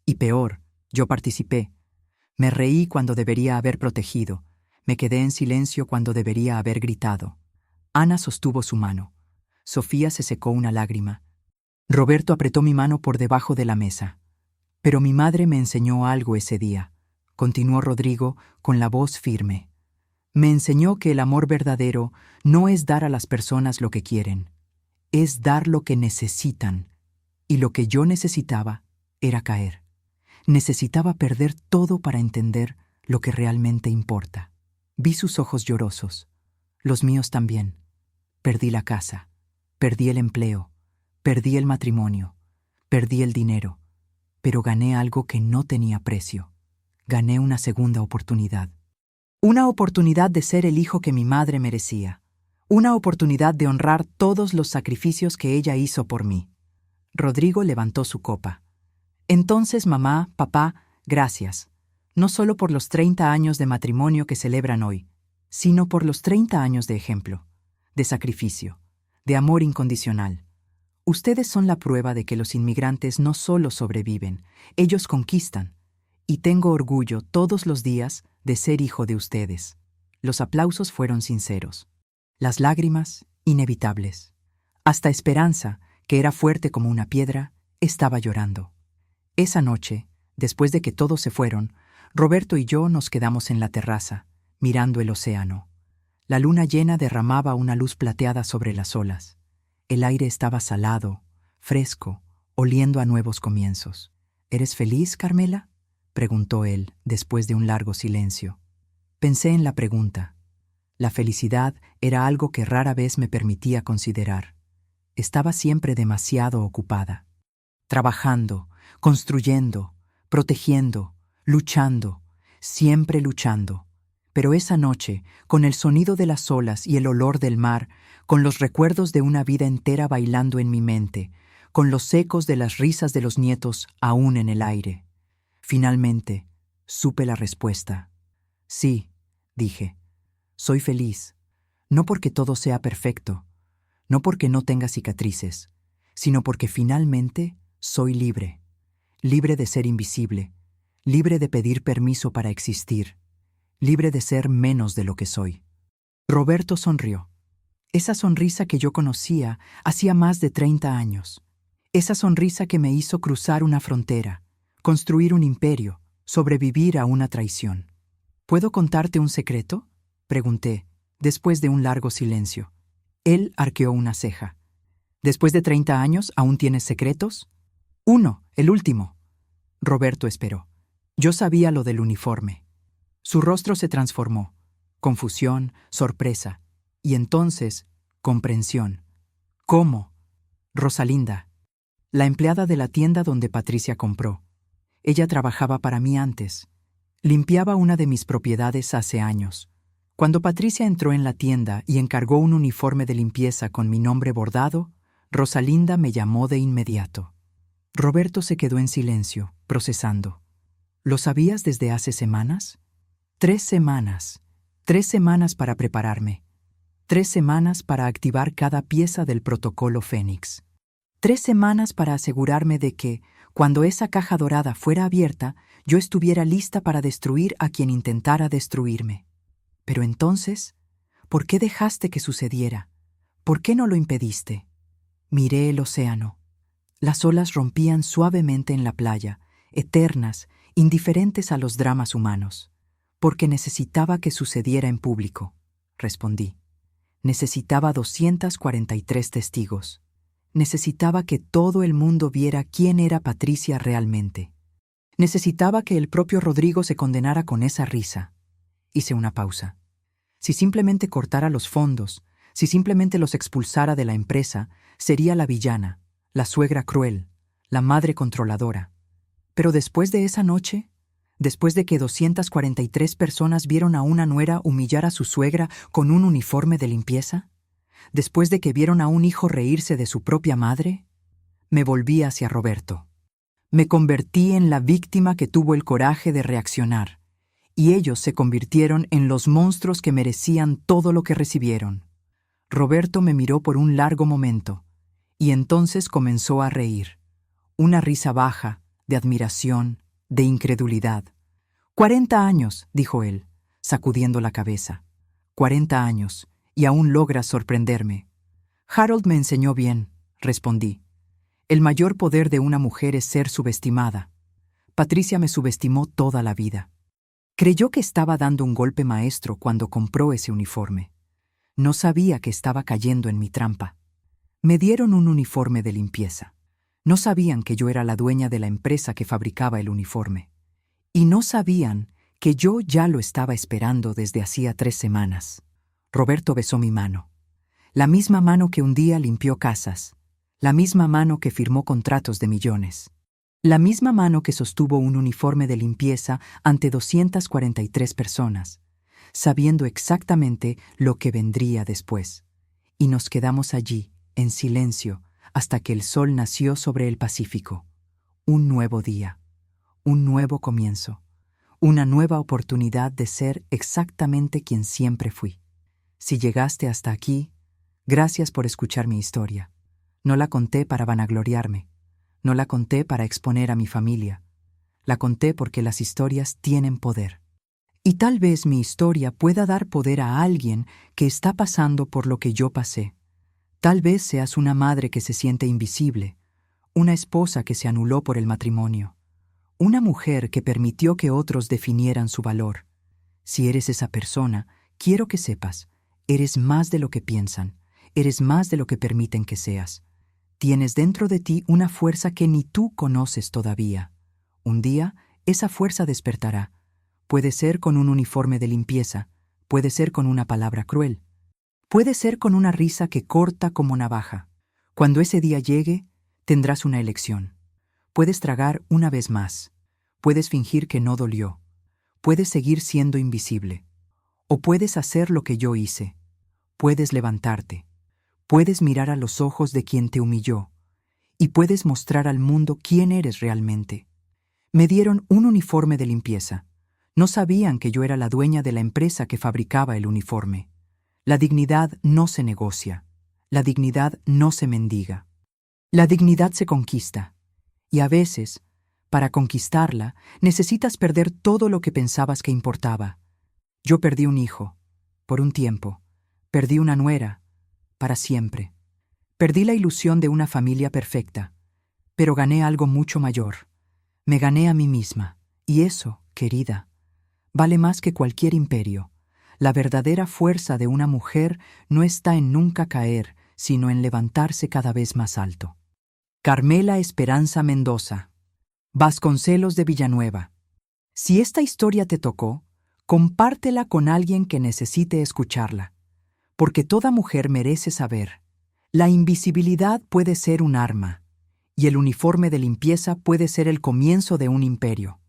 Speaker 1: Y peor, yo participé. Me reí cuando debería haber protegido. Me quedé en silencio cuando debería haber gritado». Ana sostuvo su mano. Sofía se secó una lágrima. Roberto apretó mi mano por debajo de la mesa. «Pero mi madre me enseñó algo ese día», continuó Rodrigo con la voz firme. «Me enseñó que el amor verdadero no es dar a las personas lo que quieren, es dar lo que necesitan. Y lo que yo necesitaba era caer. Necesitaba perder todo para entender lo que realmente importa». Vi sus ojos llorosos. Los míos también. Perdí la casa. Perdí el empleo, perdí el matrimonio, perdí el dinero, pero gané algo que no tenía precio. Gané una segunda oportunidad. Una oportunidad de ser el hijo que mi madre merecía. Una oportunidad de honrar todos los sacrificios que ella hizo por mí. Rodrigo levantó su copa. «Entonces, mamá, papá, gracias. No solo por los 30 años de matrimonio que celebran hoy, sino por los 30 años de ejemplo, de sacrificio, de amor incondicional. Ustedes son la prueba de que los inmigrantes no solo sobreviven, ellos conquistan. Y tengo orgullo todos los días de ser hijo de ustedes». Los aplausos fueron sinceros. Las lágrimas, inevitables. Hasta Esperanza, que era fuerte como una piedra, estaba llorando. Esa noche, después de que todos se fueron, Roberto y yo nos quedamos en la terraza, mirando el océano. La luna llena derramaba una luz plateada sobre las olas. El aire estaba salado, fresco, oliendo a nuevos comienzos. ¿Eres feliz, Carmela?, preguntó él, después de un largo silencio. Pensé en la pregunta. La felicidad era algo que rara vez me permitía considerar. Estaba siempre demasiado ocupada. Trabajando, construyendo, protegiendo, luchando, siempre luchando. Pero esa noche, con el sonido de las olas y el olor del mar, con los recuerdos de una vida entera bailando en mi mente, con los ecos de las risas de los nietos aún en el aire, finalmente, supe la respuesta. Sí, dije, soy feliz, no porque todo sea perfecto, no porque no tenga cicatrices, sino porque finalmente soy libre, libre de ser invisible, libre de pedir permiso para existir, libre de ser menos de lo que soy. Roberto sonrió. Esa sonrisa que yo conocía hacía más de 30 años. Esa sonrisa que me hizo cruzar una frontera, construir un imperio, sobrevivir a una traición. ¿Puedo contarte un secreto?, pregunté, después de un largo silencio. Él arqueó una ceja. ¿Después de 30 años aún tienes secretos? Uno, el último. Roberto esperó. Yo sabía lo del uniforme. Su rostro se transformó. Confusión, sorpresa. Y entonces, comprensión. ¿Cómo? Rosalinda, la empleada de la tienda donde Patricia compró. Ella trabajaba para mí antes. Limpiaba una de mis propiedades hace años. Cuando Patricia entró en la tienda y encargó un uniforme de limpieza con mi nombre bordado, Rosalinda me llamó de inmediato. Roberto se quedó en silencio, procesando. ¿Lo sabías desde hace semanas? 3 semanas. 3 semanas para prepararme. 3 semanas para activar cada pieza del protocolo Fénix. 3 semanas para asegurarme de que, cuando esa caja dorada fuera abierta, yo estuviera lista para destruir a quien intentara destruirme. Pero entonces, ¿por qué dejaste que sucediera? ¿Por qué no lo impediste? Miré el océano. Las olas rompían suavemente en la playa, eternas, indiferentes a los dramas humanos. Porque necesitaba que sucediera en público, respondí. Necesitaba 243 testigos. Necesitaba que todo el mundo viera quién era Patricia realmente. Necesitaba que el propio Rodrigo se condenara con esa risa. Hice una pausa. Si simplemente cortara los fondos, si simplemente los expulsara de la empresa, sería la villana, la suegra cruel, la madre controladora. Pero después de esa noche, después de que 243 personas vieron a una nuera humillar a su suegra con un uniforme de limpieza, después de que vieron a un hijo reírse de su propia madre, me volví hacia Roberto. Me convertí en la víctima que tuvo el coraje de reaccionar, y ellos se convirtieron en los monstruos que merecían todo lo que recibieron. Roberto me miró por un largo momento, y entonces comenzó a reír. Una risa baja, de admiración, de incredulidad. 40 años, dijo él, sacudiendo la cabeza. 40 años, y aún logras sorprenderme. Harold me enseñó bien, respondí. El mayor poder de una mujer es ser subestimada. Patricia me subestimó toda la vida. Creyó que estaba dando un golpe maestro cuando compró ese uniforme. No sabía que estaba cayendo en mi trampa. Me dieron un uniforme de limpieza. No sabían que yo era la dueña de la empresa que fabricaba el uniforme. Y no sabían que yo ya lo estaba esperando desde hacía 3 semanas. Roberto besó mi mano. La misma mano que un día limpió casas. La misma mano que firmó contratos de millones. La misma mano que sostuvo un uniforme de limpieza ante 243 personas, sabiendo exactamente lo que vendría después. Y nos quedamos allí, en silencio, hasta que el sol nació sobre el Pacífico. Un nuevo día, un nuevo comienzo, una nueva oportunidad de ser exactamente quien siempre fui. Si llegaste hasta aquí, gracias por escuchar mi historia. No la conté para vanagloriarme, no la conté para exponer a mi familia. La conté porque las historias tienen poder. Y tal vez mi historia pueda dar poder a alguien que está pasando por lo que yo pasé. Tal vez seas una madre que se siente invisible, una esposa que se anuló por el matrimonio, una mujer que permitió que otros definieran su valor. Si eres esa persona, quiero que sepas, eres más de lo que piensan, eres más de lo que permiten que seas. Tienes dentro de ti una fuerza que ni tú conoces todavía. Un día, esa fuerza despertará. Puede ser con un uniforme de limpieza, puede ser con una palabra cruel, puede ser con una risa que corta como navaja. Cuando ese día llegue, tendrás una elección. Puedes tragar una vez más, puedes fingir que no dolió, puedes seguir siendo invisible, o puedes hacer lo que yo hice, puedes levantarte, puedes mirar a los ojos de quien te humilló, y puedes mostrar al mundo quién eres realmente. Me dieron un uniforme de limpieza. No sabían que yo era la dueña de la empresa que fabricaba el uniforme. La dignidad no se negocia. La dignidad no se mendiga. La dignidad se conquista. Y a veces, para conquistarla, necesitas perder todo lo que pensabas que importaba. Yo perdí un hijo, por un tiempo. Perdí una nuera, para siempre. Perdí la ilusión de una familia perfecta, pero gané algo mucho mayor. Me gané a mí misma, y eso, querida, vale más que cualquier imperio. La verdadera fuerza de una mujer no está en nunca caer, sino en levantarse cada vez más alto. Carmela Esperanza Mendoza, Vasconcelos de Villanueva. Si esta historia te tocó, compártela con alguien que necesite escucharla, porque toda mujer merece saber. La invisibilidad puede ser un arma, y el uniforme de limpieza puede ser el comienzo de un imperio.